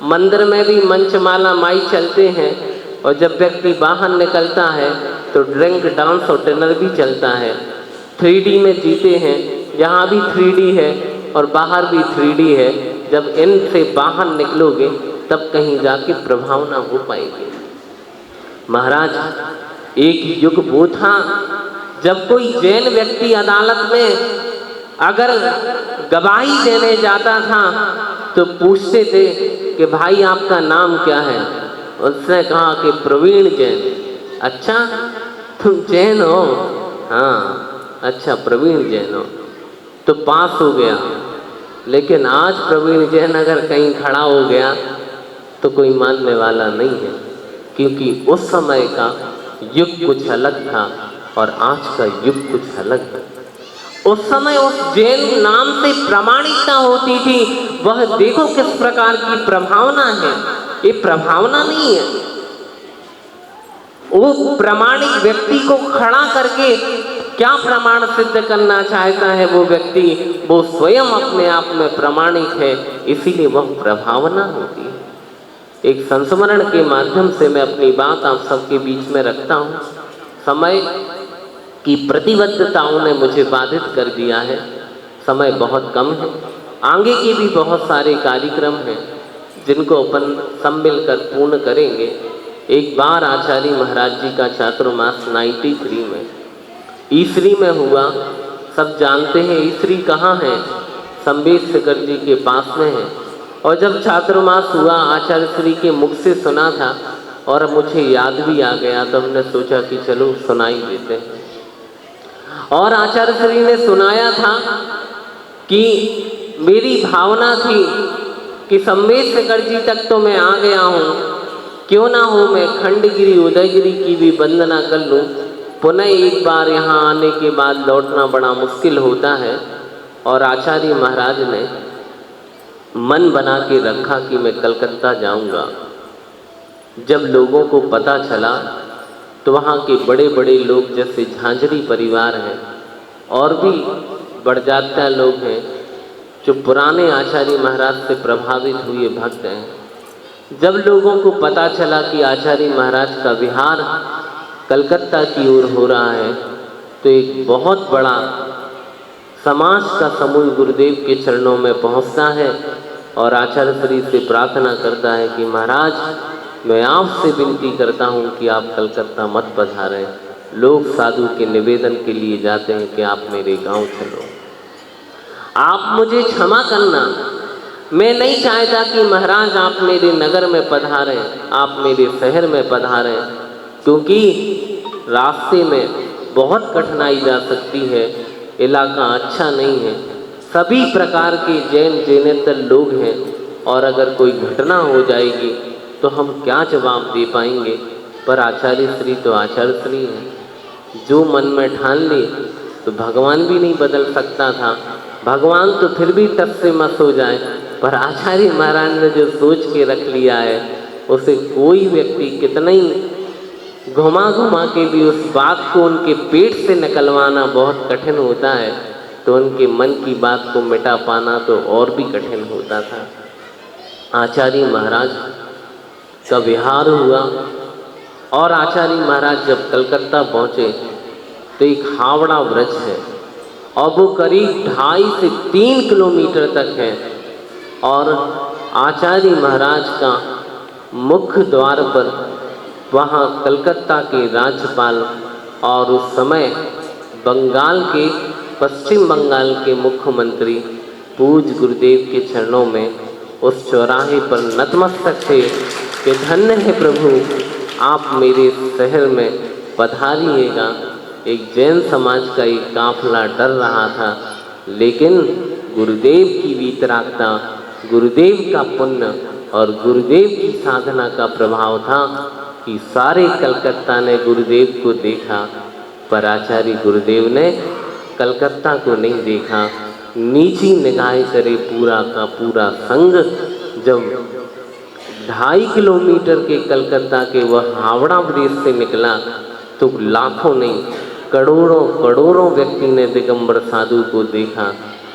Speaker 7: मंदिर में भी मंचमाला माई चलते हैं, और जब व्यक्ति बाहर निकलता है तो ड्रिंक डांस और डिनर भी चलता है। 3D में जीते हैं, यहाँ भी 3D है और बाहर भी 3D है। जब इनसे बाहर निकलोगे तब कहीं जाके प्रभाव ना हो पाएंगे। महाराज, एक युग वो था जब कोई जैन व्यक्ति अदालत में अगर गवाही देने जाता था तो पूछते थे कि भाई आपका नाम क्या है। उसने कहा कि प्रवीण जैन। अच्छा, तुम जैन हो? हाँ, अच्छा प्रवीण जैन हो तो पास हो गया। लेकिन आज प्रवीण जैन अगर कहीं खड़ा हो गया तो कोई मानने वाला नहीं है, क्योंकि उस समय का युग कुछ अलग था और आज का युग कुछ अलग है। उस समय उस जैन नाम से प्रामाणिकता होती थी, वह देखो किस प्रकार की प्रभावना है। ये प्रभावना नहीं है, वो प्रामाणिक व्यक्ति को खड़ा करके क्या प्रमाण सिद्ध करना चाहता है वो व्यक्ति, वो स्वयं अपने आप में प्रामाणिक है, इसीलिए वह प्रभावना होती है। एक संस्मरण के माध्यम से मैं अपनी बात आप सबके बीच में रखता हूँ। समय की प्रतिबद्धताओं ने मुझे बाधित कर दिया है, समय बहुत कम है। आगे के भी बहुत सारे कार्यक्रम हैं जिनको अपन सब मिलकर पूर्ण करेंगे। एक बार आचार्य महाराज जी का चातुर्मास 93 में ईसरी में हुआ। सब जानते हैं ईसरी कहाँ है, संबेशकर जी के पास में है। और जब चातुर्मास हुआ, आचार्य श्री के मुख से सुना था और मुझे याद भी आ गया, तो हमने सोचा कि चलो सुनाई देते हैं। और आचार्य श्री ने सुनाया था कि मेरी भावना थी कि संबेशकर जी तक तो मैं आ गया हूँ, क्यों ना हो मैं खंडगिरी उदयगिरी की भी वंदना कर लूँ। पुनः एक बार यहाँ आने के बाद लौटना बड़ा मुश्किल होता है। और आचार्य महाराज ने मन बना के रखा कि मैं कलकत्ता जाऊँगा। जब लोगों को पता चला तो वहाँ के बड़े बड़े लोग, जैसे झांझरी परिवार हैं और भी बड़जात्या लोग हैं जो पुराने आचार्य महाराज से प्रभावित हुए भक्त हैं, जब लोगों को पता चला कि आचार्य महाराज का विहार कलकत्ता की ओर हो रहा है, तो एक बहुत बड़ा समाज का समूह गुरुदेव के चरणों में पहुंचता है और आचार्य श्री से प्रार्थना करता है कि महाराज, मैं आपसे विनती करता हूं कि आप कलकत्ता मत पधारें। लोग साधु के निवेदन के लिए जाते हैं कि आप मेरे गांव चलो। आप मुझे क्षमा करना, मैं नहीं चाहता कि महाराज आप मेरे नगर में पधारें, आप मेरे शहर में पधारें, क्योंकि रास्ते में बहुत कठिनाई जा सकती है, इलाका अच्छा नहीं है, सभी प्रकार के जैन जैनेतर लोग हैं और अगर कोई घटना हो जाएगी तो हम क्या जवाब दे पाएंगे। पर आचार्य श्री तो आचार्य श्री हैं, जो मन में ठान ले तो भगवान भी नहीं बदल सकता था। भगवान तो फिर भी टस से मस हो जाए, पर आचार्य महाराज ने जो सोच के रख लिया है उसे कोई व्यक्ति कितना ही घुमा घुमा के भी उस बात को उनके पेट से निकलवाना बहुत कठिन होता है, तो उनके मन की बात को मिटा पाना तो और भी कठिन होता था। आचार्य महाराज का विहार हुआ और आचार्य महाराज जब कलकत्ता पहुँचे तो एक हावड़ा वृक्ष है और वो करीब 2.5 से 3 किलोमीटर तक है। और आचार्य महाराज का मुख्य द्वार पर वहाँ कलकत्ता के राज्यपाल और उस समय बंगाल के, पश्चिम बंगाल के मुख्यमंत्री पूज्य गुरुदेव के चरणों में उस चौराहे पर नतमस्तक थे कि धन्य है प्रभु, आप मेरे शहर में पधारिएगा। एक जैन समाज का एक काफिला डर रहा था, लेकिन गुरुदेव की वीतरागता, गुरुदेव का पुण्य और गुरुदेव की साधना का प्रभाव था कि सारे कलकत्ता ने गुरुदेव को देखा, पर आचार्य गुरुदेव ने कलकत्ता को नहीं देखा। नीची निगाह करे पूरा का पूरा संघ जब 2.5 किलोमीटर के कलकत्ता के वह हावड़ा ब्रिज से निकला तो लाखों नहीं करोड़ों करोड़ों व्यक्ति ने दिगंबर साधु को देखा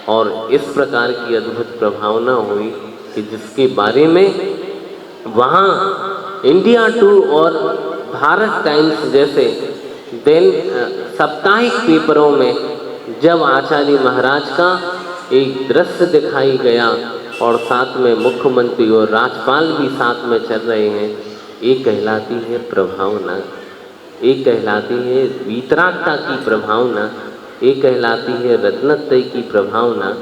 Speaker 7: और इस प्रकार की अद्भुत प्रभावना हुई कि जिसके बारे में वहाँ इंडिया टू और भारत टाइम्स जैसे साप्ताहिक पेपरों में जब आचार्य महाराज का एक दृश्य दिखाई गया और साथ में मुख्यमंत्री और राज्यपाल भी साथ में चल रहे हैं, ये कहलाती है प्रभावना, ये कहलाती है वीतरागता की प्रभावना, ये कहलाती है रत्नत्रय की प्रभावना।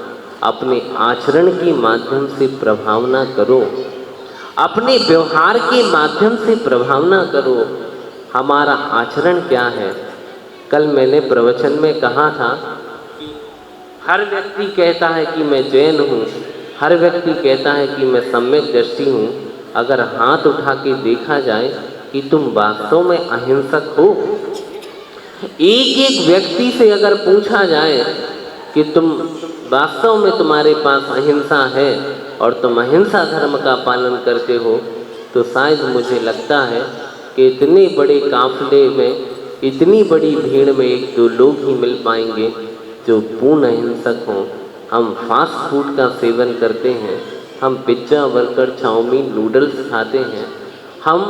Speaker 7: अपने आचरण के माध्यम से प्रभावना करो, अपने व्यवहार के माध्यम से प्रभावना करो। हमारा आचरण क्या है? कल मैंने प्रवचन में कहा था कि हर व्यक्ति कहता है कि मैं जैन हूँ, हर व्यक्ति कहता है कि मैं सम्यक दृष्टि हूँ। अगर हाथ उठा के देखा जाए कि तुम वास्तव में अहिंसक हो, एक एक व्यक्ति से अगर पूछा जाए कि तुम वास्तव में तुम्हारे पास अहिंसा है और तुम अहिंसा धर्म का पालन करते हो, तो शायद मुझे लगता है कि इतने बड़े काफिले में, इतनी बड़ी भीड़ में एक दो लोग ही मिल पाएंगे जो पूर्ण अहिंसक हों। हम फास्ट फूड का सेवन करते हैं, हम पिज्ज़ा बर्गर चाउमीन नूडल्स खाते हैं, हम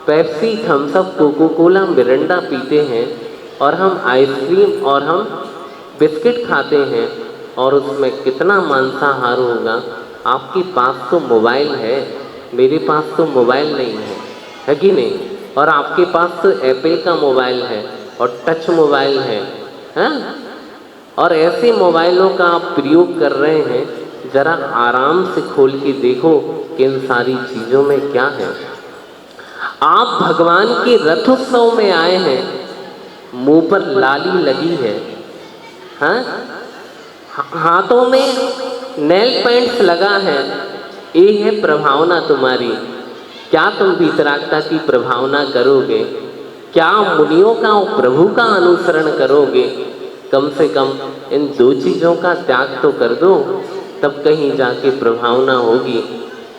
Speaker 7: Pepsi Thums Up Coca Cola Mirinda पीते हैं, और हम आइसक्रीम और हम बिस्किट खाते हैं, और उसमें कितना मांसाहार होगा। आपके पास तो मोबाइल है, मेरे पास तो मोबाइल नहीं है कि नहीं? और आपके पास तो एप्पल का मोबाइल है और टच मोबाइल है, हैं? और ऐसे मोबाइलों का आप प्रयोग कर रहे हैं, ज़रा आराम से खोल के देखो कि इन सारी चीज़ों में क्या है। आप भगवान के रथोत्सव में आए हैं, मुंह पर लाली लगी है, हाँ? हाथों में नेल पेंट्स लगा है, ये है प्रभावना तुम्हारी। क्या तुम वीतरागता की प्रभावना करोगे? क्या मुनियों का और प्रभु का अनुसरण करोगे? कम से कम इन दो चीज़ों का त्याग तो कर दो, तब कहीं जाके प्रभावना होगी।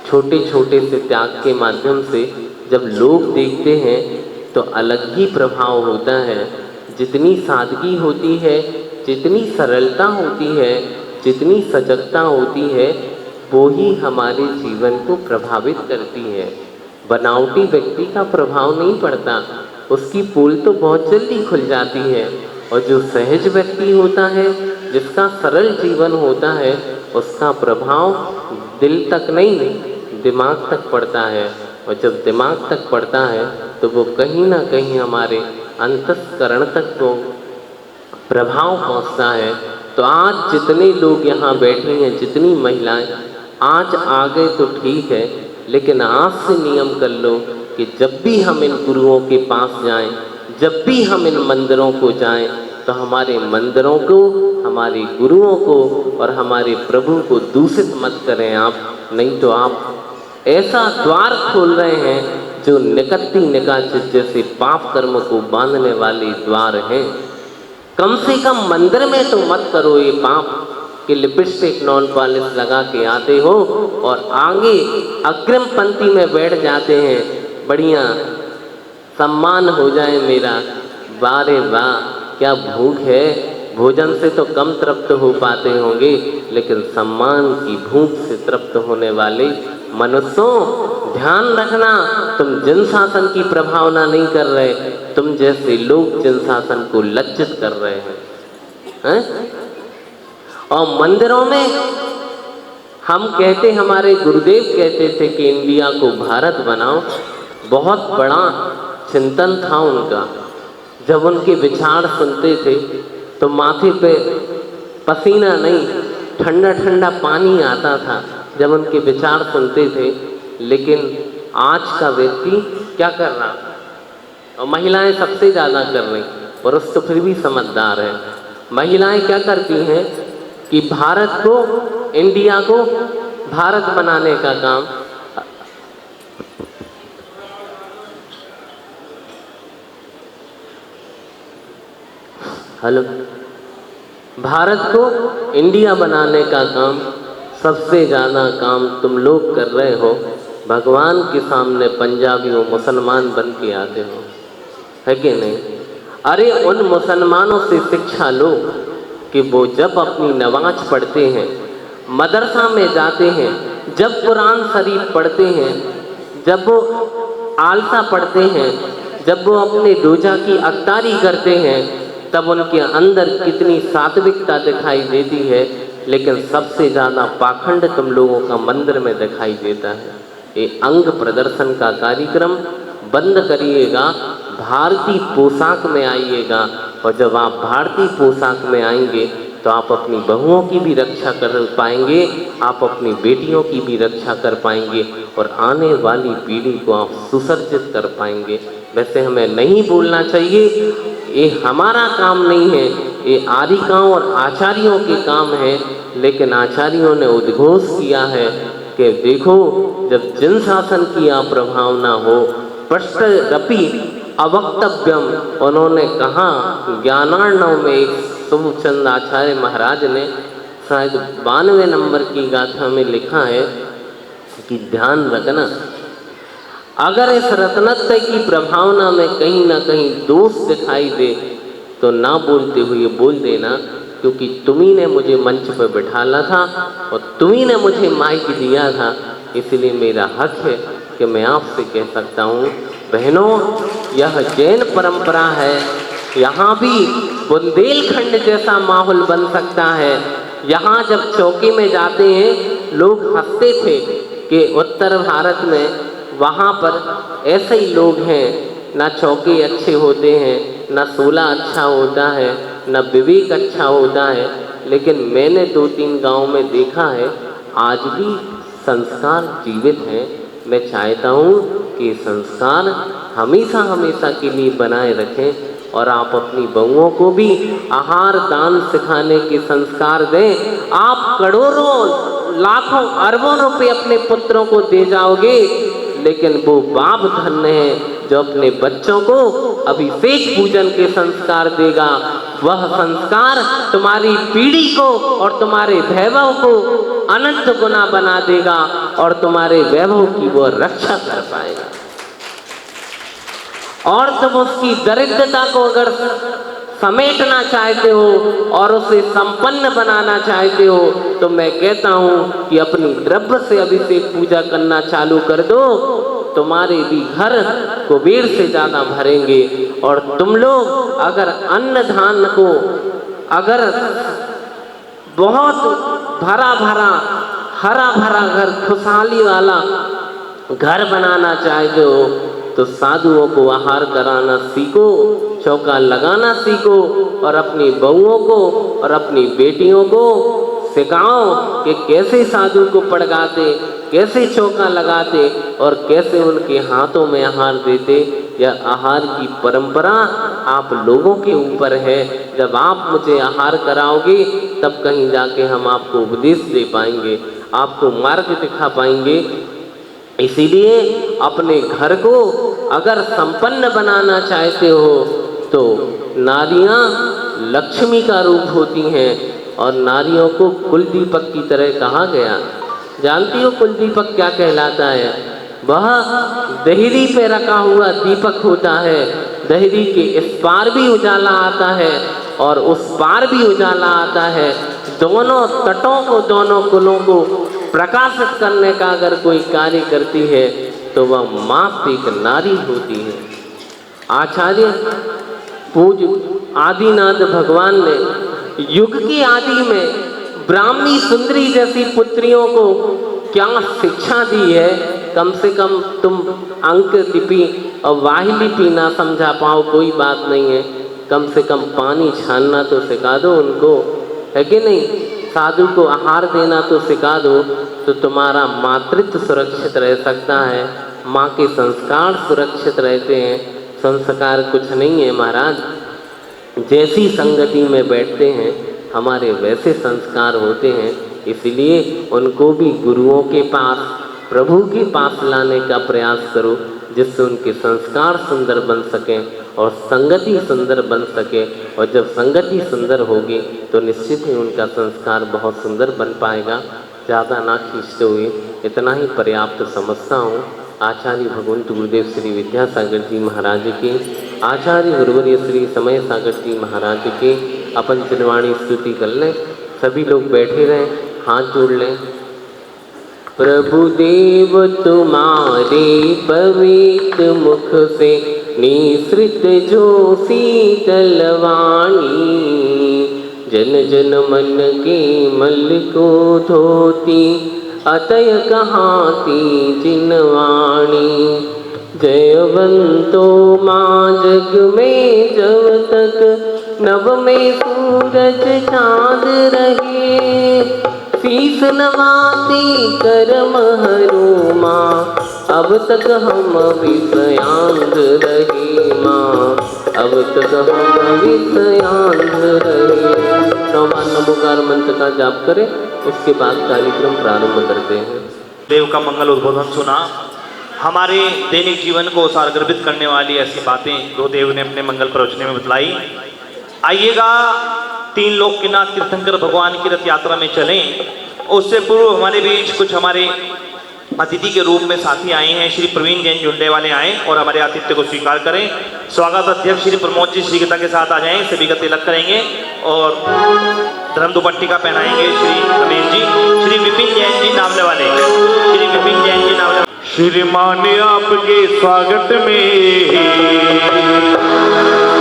Speaker 7: छोटे छोटे से त्याग के माध्यम से जब लोग देखते हैं तो अलग ही प्रभाव होता है। जितनी सादगी होती है, जितनी सरलता होती है, जितनी सजगता होती है, वो ही हमारे जीवन को प्रभावित करती है। बनावटी व्यक्ति का प्रभाव नहीं पड़ता, उसकी पोल तो बहुत जल्दी खुल जाती है। और जो सहज व्यक्ति होता है, जिसका सरल जीवन होता है, उसका प्रभाव दिल तक नहीं, दिमाग तक पड़ता है। और जब दिमाग तक पड़ता है तो वो कहीं ना कहीं हमारे अंतःकरण तक तो प्रभाव पहुंचता है। तो आज जितने लोग यहाँ बैठे हैं, जितनी महिलाएं आज आ गए तो ठीक है, लेकिन आज से नियम कर लो कि जब भी हम इन गुरुओं के पास जाएं, जब भी हम इन मंदिरों को जाएं, तो हमारे मंदिरों को, हमारे गुरुओं को और हमारे प्रभु को दूषित मत करें आप। नहीं तो आप ऐसा द्वार खोल रहे हैं जो निकत्ती निकाचित जैसे पाप कर्म को बांधने वाले द्वार हैं। कम से कम मंदिर में तो मत करो ये पाप कि लिपस्टिक नॉन पॉलिश लगा के आते हो और आगे अग्रिम पंक्ति में बैठ जाते हैं। बढ़िया सम्मान हो जाए मेरा, वाह रे वाह, क्या भूख है। भोजन से तो कम तृप्त हो पाते होंगे, लेकिन सम्मान की भूख से तृप्त होने वाले मनुष्यों, ध्यान रखना, तुम जिन शासन की प्रभावना नहीं कर रहे, तुम जैसे लोग जिन शासन को लज्जित कर रहे हैं। और मंदिरों में हम कहते, हमारे गुरुदेव कहते थे कि इंडिया को भारत बनाओ। बहुत बड़ा चिंतन था उनका। जब उनके विचार सुनते थे तो माथे पे पसीना नहीं, ठंडा ठंडा पानी आता था जब उनके विचार सुनते थे। लेकिन आज का व्यक्ति क्या कर रहा, और महिलाएं सबसे ज़्यादा कर रही, पुरुष तो फिर भी समझदार है। महिलाएं क्या करती हैं कि भारत को, इंडिया को भारत बनाने का काम, हेलो, भारत को इंडिया बनाने का काम, सबसे ज़्यादा काम तुम लोग कर रहे हो। भगवान के सामने पंजाबी हो, मुसलमान बन के आते हो, है कि नहीं? अरे उन मुसलमानों से शिक्षा लो कि वो जब अपनी नमाज पढ़ते हैं, मदरसा में जाते हैं, जब कुरान शरीफ पढ़ते हैं, जब वो आलसा पढ़ते हैं, जब वो अपने रोजा की अफ्तारी करते हैं, तब उनके अंदर कितनी सात्विकता दिखाई देती है। लेकिन सबसे ज़्यादा पाखंड तुम लोगों का मंदिर में दिखाई देता है। ये अंग प्रदर्शन का कार्यक्रम बंद करिएगा, भारतीय पोशाक में आइएगा। और जब आप भारतीय पोशाक में आएंगे तो आप अपनी बहुओं की भी रक्षा कर पाएंगे, आप अपनी बेटियों की भी रक्षा कर पाएंगे और आने वाली पीढ़ी को आप सुसज्जित कर पाएंगे। वैसे हमें नहीं बोलना चाहिए, ये हमारा काम नहीं है, ये आदिकाओं और आचार्यों के काम है। लेकिन आचार्यों ने उद्घोष किया है कि देखो, जब जिन शासन की अप्रभावना हो, पृष्ठरपि अवक्तव्यम, उन्होंने कहा ज्ञानार्णव में एक शुभचंद आचार्य महाराज ने शायद 92 नंबर की गाथा में लिखा है कि ध्यान रखना, अगर इस रत्नत्रय की प्रभावना में कहीं ना कहीं दोष दिखाई दे तो ना बोलते हुए बोल देना, क्योंकि तुम्ही ने मुझे मंच पर बिठाला था और तुम्ही ने मुझे माइक दिया था, इसलिए मेरा हक है कि मैं आपसे कह सकता हूँ बहनों, यह जैन परंपरा है। यहाँ भी बुंदेलखंड जैसा माहौल बन सकता है। यहाँ जब चौकी में जाते हैं लोग हंसते थे कि उत्तर भारत में वहाँ पर ऐसे ही लोग हैं, ना चौके अच्छे होते हैं, ना सोला अच्छा होता है, ना विवेक अच्छा होता है। लेकिन मैंने 2-3 गांव में देखा है आज भी संस्कार जीवित हैं। मैं चाहता हूँ कि संस्कार हमेशा हमेशा के लिए बनाए रखें और आप अपनी बहुओं को भी आहार दान सिखाने के संस्कार दें। आप करोड़ों लाखों अरबों रुपए अपने पुत्रों को दे जाओगे, लेकिन वो बाप धन्य है जो अपने बच्चों को अभिषेक पूजन के संस्कार देगा। वह संस्कार तुम्हारी पीढ़ी को और तुम्हारे वैभव को अनंत गुना बना देगा और तुम्हारे वैभव की वो रक्षा कर पाएगा। और तुम उसकी दरिद्रता को अगर समेटना चाहते हो और उसे संपन्न बनाना चाहते हो तो मैं कहता हूँ कि अपनी द्रव्य से अभिषेक पूजा करना चालू कर दो, तुम्हारे भी घर कुबेर से ज़्यादा भरेंगे। और तुम लोग अगर अन्न धान को अगर बहुत भरा भरा हरा भरा घर, खुशहाली वाला घर बनाना चाहते हो तो साधुओं को आहार कराना सीखो, चौका लगाना सीखो और अपनी बहुओं को और अपनी बेटियों को सिखाओ कि कैसे साधु को पड़गाते, कैसे चौका लगाते और कैसे उनके हाथों में आहार देते। यह आहार की परंपरा आप लोगों के ऊपर है। जब आप मुझे आहार कराओगे तब कहीं जाके हम आपको उपदेश दे पाएंगे, आपको मार्ग दिखा पाएंगे। इसीलिए अपने घर को अगर संपन्न बनाना चाहते हो तो नारियां लक्ष्मी का रूप होती हैं और नारियों को कुल दीपक की तरह कहा गया। जानती हो कुल दीपक क्या कहलाता है? वह दहरी पे रखा हुआ दीपक होता है। दहरी के इस पार भी उजाला आता है और उस पार भी उजाला आता है। दोनों तटों को, दोनों कुलों को प्रकाशित करने का अगर कोई कार्य करती है तो वह मात्र एक नारी होती है। आचार्य पूज्य आदिनाथ भगवान ने युग की आदि में ब्राह्मी सुंदरी जैसी पुत्रियों को क्या शिक्षा दी है। कम से कम तुम अंक लिपि और वाही लिपि ना समझा पाओ कोई बात नहीं है, कम से कम पानी छानना तो सिखा दो उनको, है कि नहीं? साधु को आहार देना तो सिखा दो तो तुम्हारा मातृत्व सुरक्षित रह सकता है, माँ के संस्कार सुरक्षित रहते हैं। संस्कार कुछ नहीं है महाराज, जैसी संगति में बैठते हैं हमारे वैसे संस्कार होते हैं। इसलिए उनको भी गुरुओं के पास, प्रभु के पास लाने का प्रयास करो जिससे उनके संस्कार सुंदर बन सकें और संगति सुंदर बन सके। और जब संगति सुंदर होगी तो निश्चित ही उनका संस्कार बहुत सुंदर बन पाएगा। ज़्यादा ना खींचते हुए इतना ही पर्याप्त समझता हूँ। आचार्य भगवंत गुरुदेव श्री विद्यासागर जी महाराज के आचार्य गुरुवर्य श्री समय सागर जी महाराज की अपन जनवाणी स्तुति कर लें। सभी लोग बैठे रहें, हाथ जोड़ लें। प्रभु देव तुम्हारे पवित्र मुख से निसृत जो शीतल वाणी, जन जन मन के मल को धोती, अतय कहाती जिनवाणी। जयवंतो माँ जग में जब तक नभ में सूरज चाँद रहे, शीस नवाती करम हरू माँ, अब तक हम विषयांध रहे माँ, अब तक हम विषयांध रहे। नौमान नमोकार मंत्र का जाप करें, उसके बाद कार्यक्रम प्रारंभ करते हैं।
Speaker 3: देव का मंगल उद्बोधन सुना। हमारे दैनिक जीवन को सारगर्भित करने वाली ऐसी बातें गुरुदेव ने अपने मंगल प्रवचन में बतलाई। आइएगा, तीन लोक के नाथ तीर्थंकर भगवान की रथ यात्रा में चलें। उससे पूर्व हमारे बीच कुछ हमारे अतिथि के रूप में साथी आए हैं। श्री प्रवीण जैन झुंडे वाले आए और हमारे आतिथ्य को स्वीकार करें। स्वागत अध्यक्ष श्री प्रमोद जी श्रीगीता के साथ आ जाएं, सभी का तिलक करेंगे और धर्म दुपट्टिका पहनाएंगे श्री रमेश जी। श्री विपिन जैन जी नामले वाले, श्री विपिन जैन जी नामले।
Speaker 5: श्रीमान आपके स्वागत में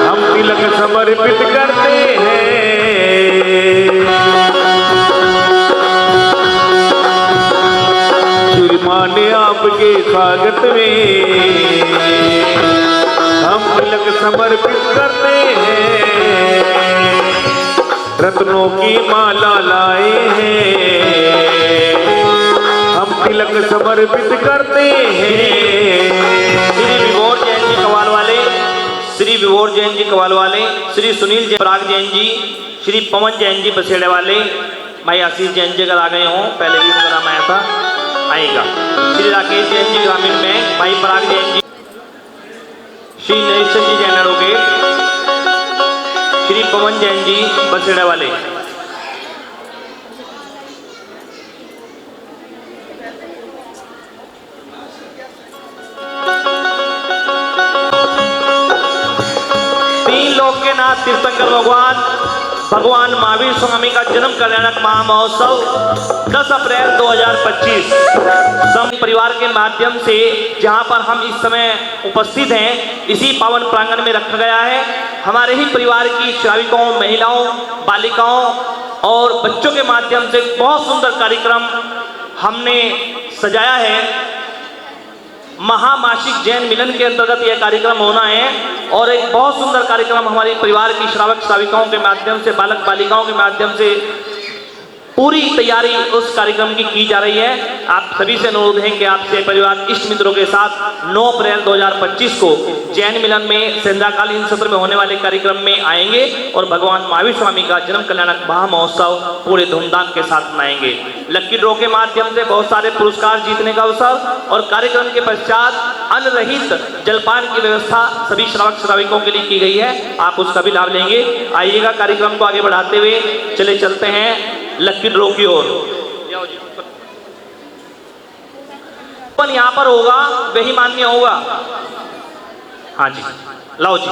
Speaker 5: हम तिलक समर्पित करते हैं। श्रीमान आपके स्वागत में हम तिलक समर्पित करते हैं। रत्नों की माला लाए हैं, हम तिलक समर्पित करते हैं।
Speaker 3: श्री विभोर जैन जी कवाल वाले, श्री विभोर जैन जी कवाल वाले, श्री सुनील जैन पराग जैन जी, श्री पवन जैन जी बसेड़े वाले। भाई आशीष जैन जी अगर आ गए हों, पहले भी उनका नाम आया था, आएगा। श्री राकेश जैन जी ग्रामीण बैंक, भाई पराग जैन जी, श्री नरेशन जी जैन एडवोकेट, श्री पवन जैन जी बसेड़े वाले। तीन लोक के नाथ तीर्थंकर भगवान महावीर स्वामी का जन्म कल्याणक महामहोत्सव 10 अप्रैल 2025 सम परिवार के माध्यम से जहां पर हम इस समय उपस्थित हैं, इसी पावन प्रांगण में रखा गया है। हमारे ही परिवार की श्राविकों, महिलाओं, बालिकाओं और बच्चों के माध्यम से बहुत सुंदर कार्यक्रम हमने सजाया है। महामासिक जैन मिलन के अंतर्गत यह कार्यक्रम होना है और एक बहुत सुंदर कार्यक्रम हमारे परिवार की श्रावक श्राविकाओं के माध्यम से, बालक बालिकाओं के माध्यम से पूरी तैयारी उस कार्यक्रम की जा रही है। आप सभी से अनुरोध है कि आपसे परिवार इष्ट मित्रों के साथ 9 अप्रैल 2025 को जैन मिलन में संध्याकालीन सत्र में होने वाले कार्यक्रम में आएंगे और भगवान महावीर स्वामी का जन्म कल्याणक महामहोत्सव पूरे धूमधाम के साथ मनाएंगे। लक्की ड्रॉ के माध्यम से बहुत सारे पुरस्कार जीतने का अवसर और कार्यक्रम के पश्चात अन्न रहित जलपान की व्यवस्था सभी श्रावक श्राविकों के लिए की गई है। आप उसका भी लाभ लेंगे। आइएगा, कार्यक्रम को आगे बढ़ाते हुए चलते हैं लक्की ड्रॉ की ओर। अपन यहाँ पर होगा वही मान्य होगा। हाँ जी, लाओ जी।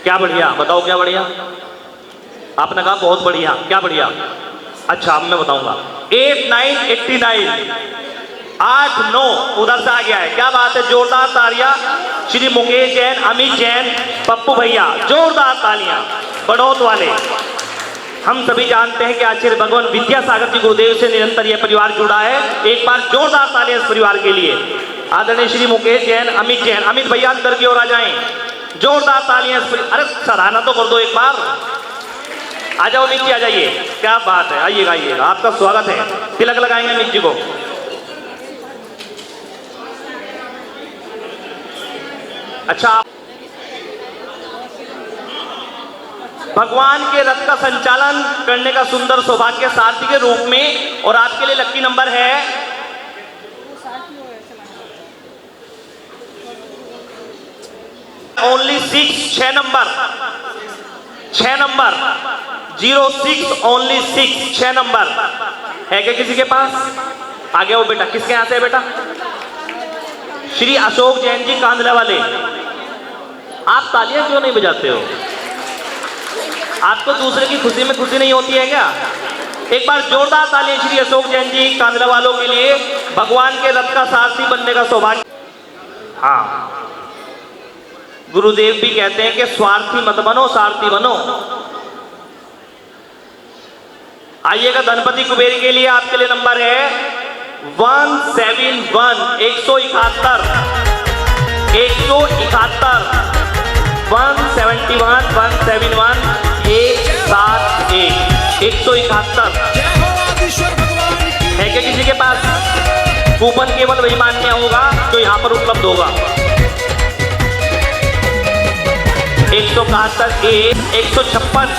Speaker 3: क्या बढ़िया, बताओ क्या बढ़िया। आपने कहा बहुत बढ़िया, क्या बढ़िया। अच्छा, अब मैं बताऊंगा। 8, 9, 89, 8, 9 उधर से आ गया है। क्या बात है, जोरदार तालियां। श्री मुकेश जैन, अमित जैन, पप्पू भैया, जोरदार तालियां बड़ौत वाले। हम सभी जानते हैं कि आचार्य भगवान विद्यासागर जी गुरुदेव से निरंतर यह परिवार जुड़ा है। एक बार जोरदार तालियां इस परिवार के लिए। आदरणीय श्री मुकेश जैन, अमित जैन, अमित भैया अंदर की ओर आ जाएं। जोरदार तालियां। अरे सराहना तो कर दो एक बार। आ जाओ अमित जी, आ जाइए। क्या बात है, आइएगा आइएगा, आपका स्वागत है। तिलक लगाएंगे अमित जी को। अच्छा, भगवान के रथ का संचालन करने का सुंदर सौभाग्य सारथी के रूप में, और आपके लिए लकी नंबर है ओनली 6, 6 नंबर 06 ओनली 6, 6 नंबर है क्या किसी के पास? आ गया वो बेटा, किसके यहाँ से है बेटा? श्री अशोक जैन जी कांदला वाले। आप तालियां क्यों नहीं बजाते हो? आपको दूसरे की खुशी में खुशी नहीं होती है क्या? एक बार जोरदार तालियां श्री अशोक जैन जी कांदला वालों के लिए, भगवान के रथ का सारथी बनने का सौभाग्य। हाँ, गुरुदेव भी कहते हैं कि स्वार्थी मत बनो, सारथी बनो। आइएगा धनपति कुबेर के लिए आपके लिए नंबर है 171 171 171 171 171 171 171 है क्या किसी के पास? कूपन केवल वही मान्य होगा जो यहाँ पर उपलब्ध होगा। 171 156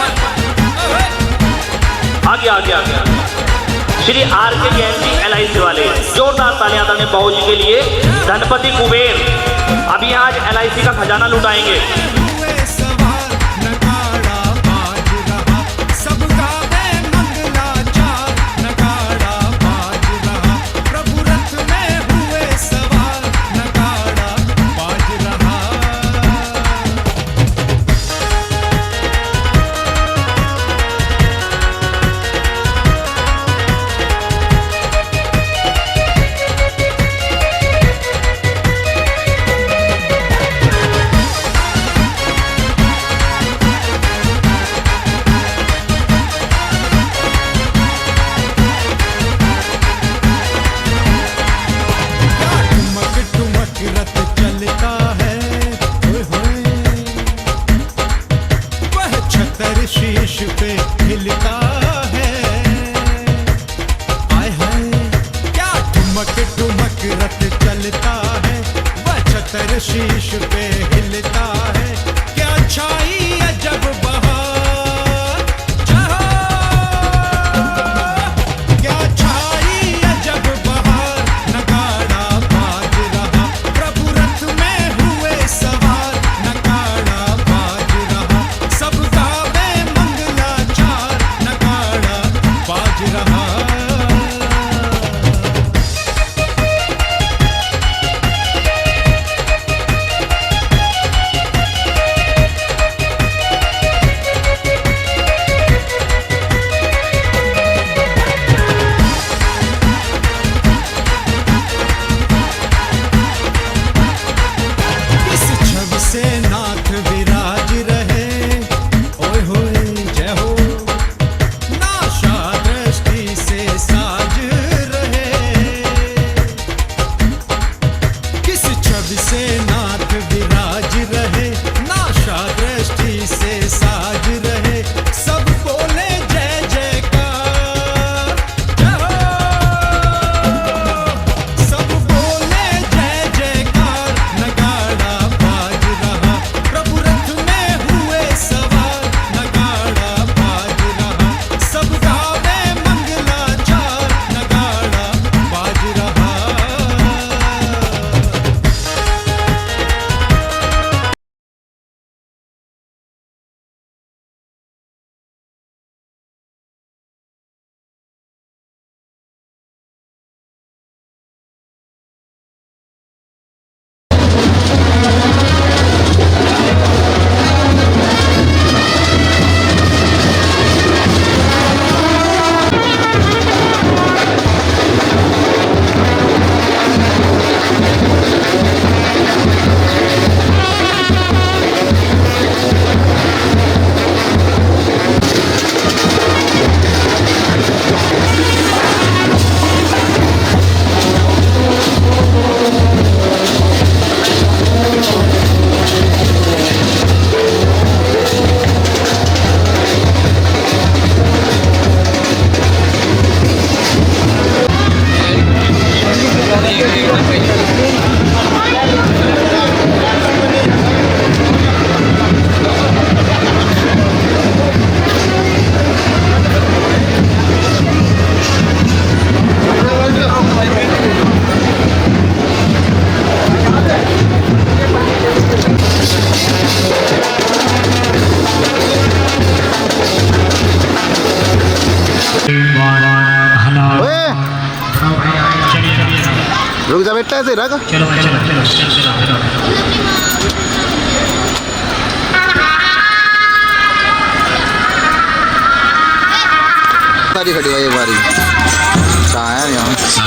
Speaker 3: आगे आगे आगे श्री आर के जैन जी LIC वाले, जोरदार तालियां आदरणीय बाबू जी के लिए। धनपति कुबेर अभी आज LIC का खजाना लुटाएंगे।
Speaker 8: शीश पे हिलता है, आय हाय क्या ठुमक ठुमक रथ चलता है, वह छतर शीश पे हिलता है, क्या छाई अजब बहार, क्या छाई अजब बहार, नगाड़ा बाज रहा, प्रभु रथ में हुए सवार, नगाड़ा बाज रहा, सब गावे मंगलाचार, नगाड़ा बाज रहा। इस छवि से नाथ विराज रहे, ओए होए जय हो, नाशा दृष्टि से साज रहे, किस छवि से नाथ विराज रहे, नाशा दृष्टि से साज रहे, सब बोले जय जयकार, जय हो, सब बोले जय जयकार, नगाड़ा बाज रहा, प्रभु रथ में हुए सवार, नगाड़ा बाज रहा, सब गावे मंगलाचार, नगाड़ा बाज रहा।
Speaker 6: रुक जा भाई। बैठता है तेरा का
Speaker 9: चलो भाई चलो
Speaker 6: सारी खड़ी भाई एक बारी कहाँ है यहाँ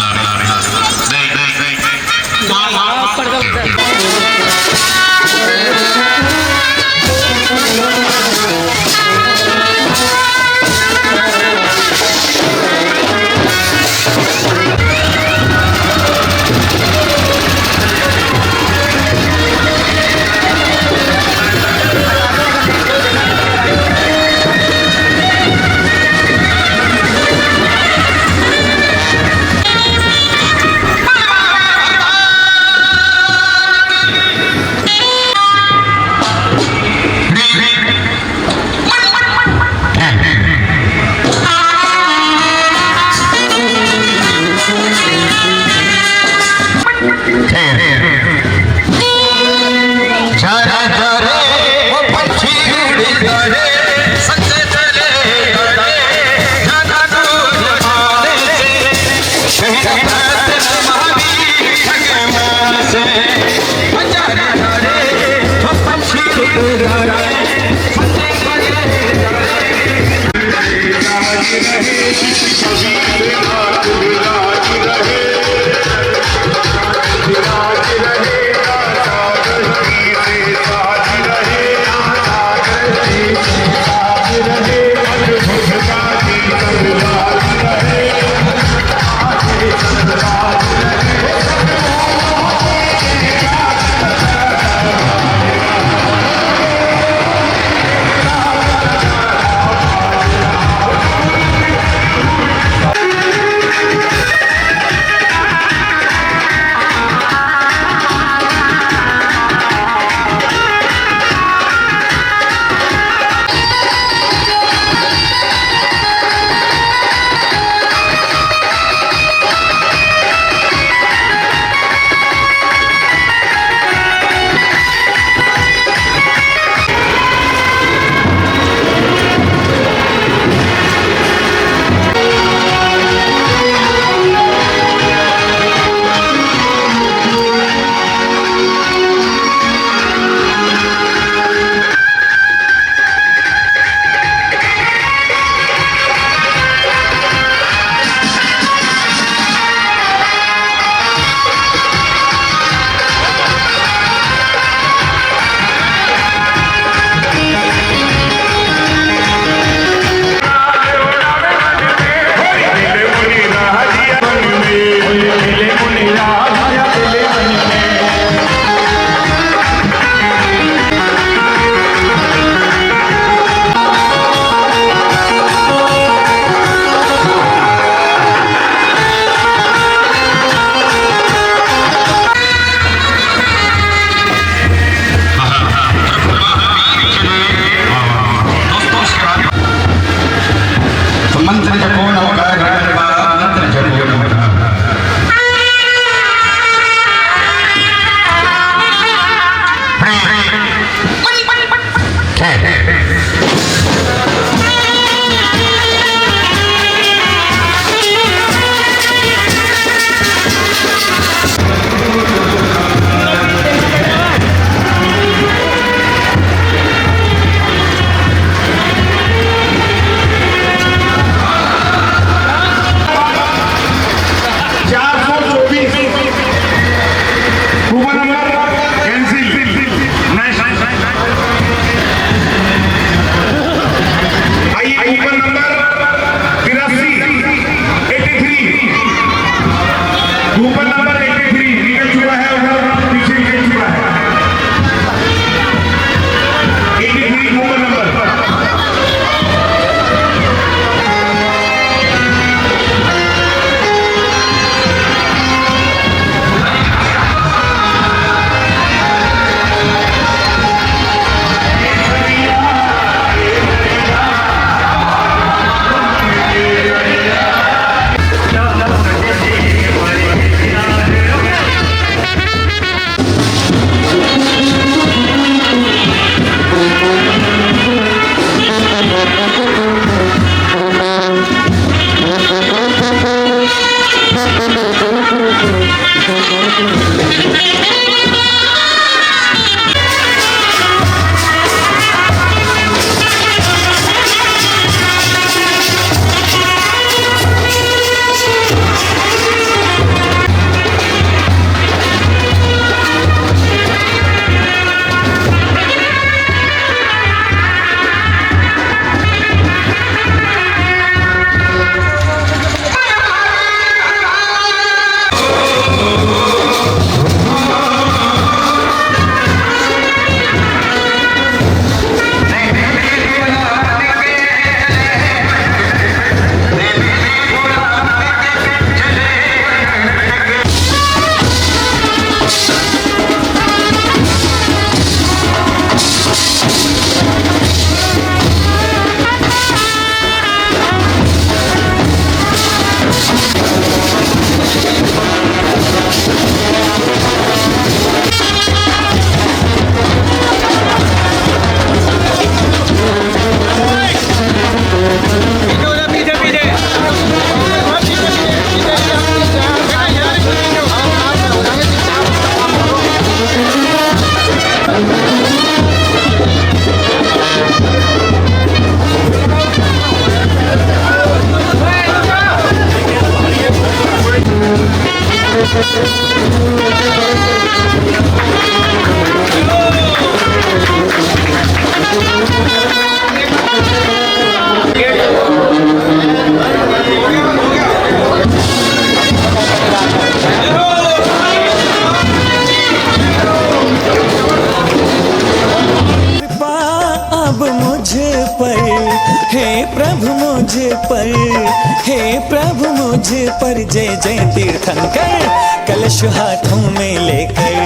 Speaker 2: प्रभु मुझ पर जय जय तीर्थंकर। कलश हाथों में लेकर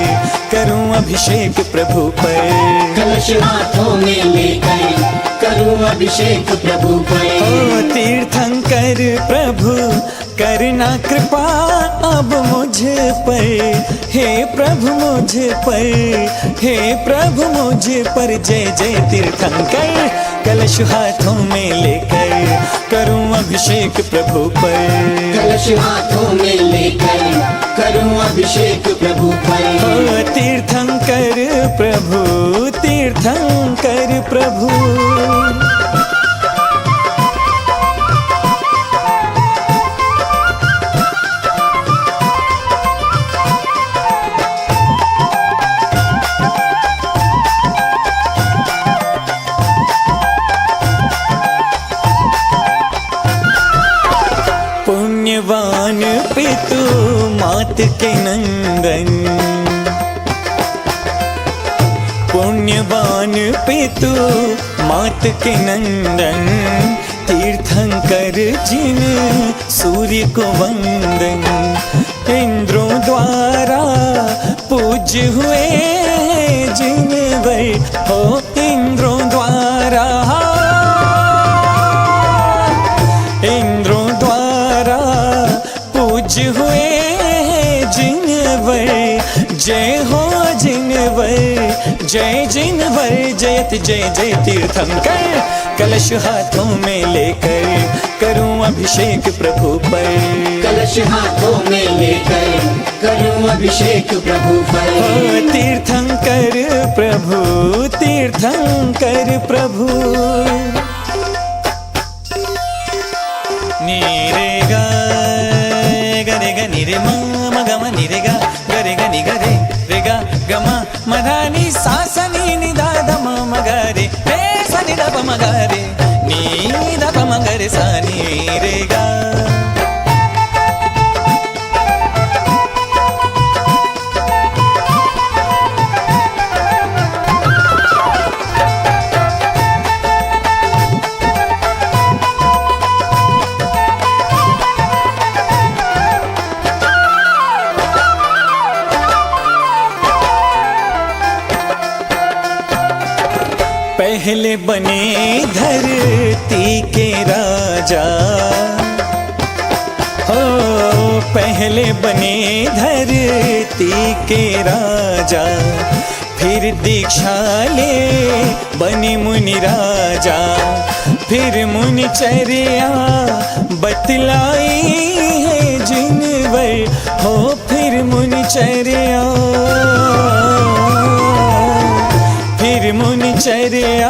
Speaker 2: करूं अभिषेक प्रभु पर।
Speaker 9: कलश हाथों में लेकर करूं अभिषेक प्रभु पर।
Speaker 2: ओ तीर्थंकर प्रभु करना कृपा अब मुझ पर। हे प्रभु मुझ पर, हे प्रभु मुझ पर जय जय तीर्थंकर। कलश हाथों में लेकर करूं अभिषेक प्रभु पर।
Speaker 9: कलश हाथों में लेकर करूं अभिषेक प्रभु पर।
Speaker 2: ओ तीर्थंकर प्रभु, तीर्थंकर प्रभु। पुण्यवान पितु मात के नंदन, पुण्यवान पितु मात के नंदन। तीर्थंकर जिन सूर्य को वंदन। इंद्रों द्वारा पूज्य हुए जिन वर हो। इंद्रों द्वारा, इंद्रों द्वारा पूज्य हुए जिनवर। जय हो जिनवर, जय जिनवर जयत जय जय तीर्थंकर। कलश हाथों में लेकर करूं अभिषेक प्रभु पर।
Speaker 9: कलश हाथों में लेकर करूं अभिषेक प्रभु पर।
Speaker 2: ओ तीर्थंकर प्रभु, तीर्थंकर प्रभु। नीरे गा गरे ग निरे म ग म निरे गा गरे ग नि गरे रे गा ग म म धा नि सा स नि नि धा ध म म ग रे रे स नि ध प म ग रे नि ध प म ग रे सा नि रे गा। पहले बने धरती के राजा हो। पहले बने धरती के राजा। फिर दीक्षा ले बने मुनि राजा। फिर मुनि चर्या बतलाई है जिनवर हो। फिर मुनि चर्या, फिर मुनि चर्या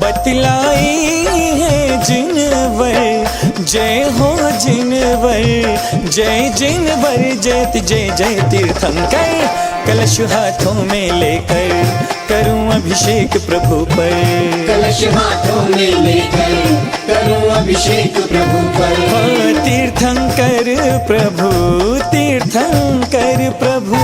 Speaker 2: बतलाई है जिनवर। जय हो जिनवर, जय जिनवर जयत जय जय तीर्थंकर। कलश हाथों में लेकर करूं अभिषेक प्रभु पर।
Speaker 9: कलश हाथों में लेकर करूं अभिषेक प्रभु पर।
Speaker 2: ओ तीर्थंकर प्रभु, तीर्थंकर प्रभु।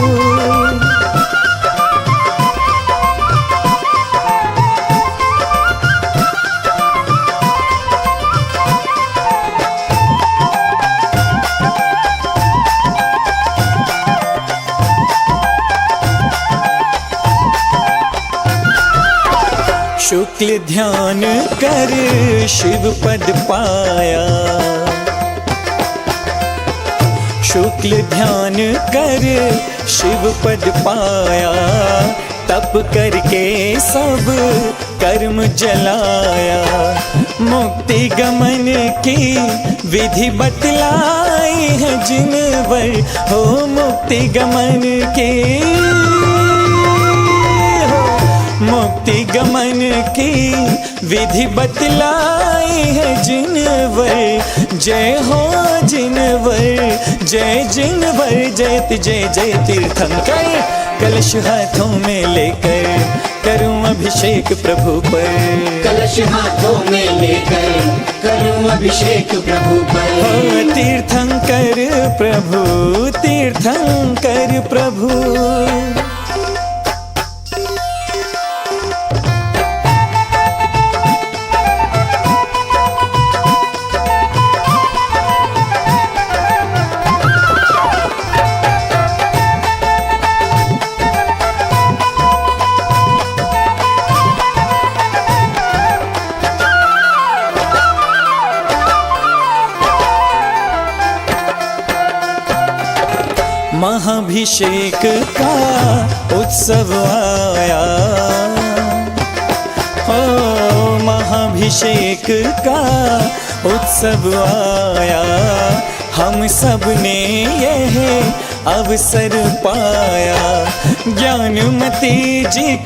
Speaker 2: शुक्ल ध्यान कर शिव पद पाया। शुक्ल ध्यान कर शिव पद पाया। तप करके सब कर्म जलाया। मुक्ति गमन की विधि बतलाई है जिनवर हो। मुक्ति गमन की, मुक्ति गमन की विधि बतलाई है जिनवर। जय हो जिनवर, जय जिनवर जयत जय जय तीर्थंकर। कलश हाथों में लेकर करूं अभिषेक प्रभु पर।
Speaker 9: कलश हाथों में लेकर करूं अभिषेक प्रभु पर।
Speaker 2: ओ तीर्थंकर प्रभु, तीर्थंकर प्रभु। महाभिषेक का उत्सव आया, हो महाभिषेक का उत्सव आया, हम सब ने यह अवसर पाया, ज्ञानमती जी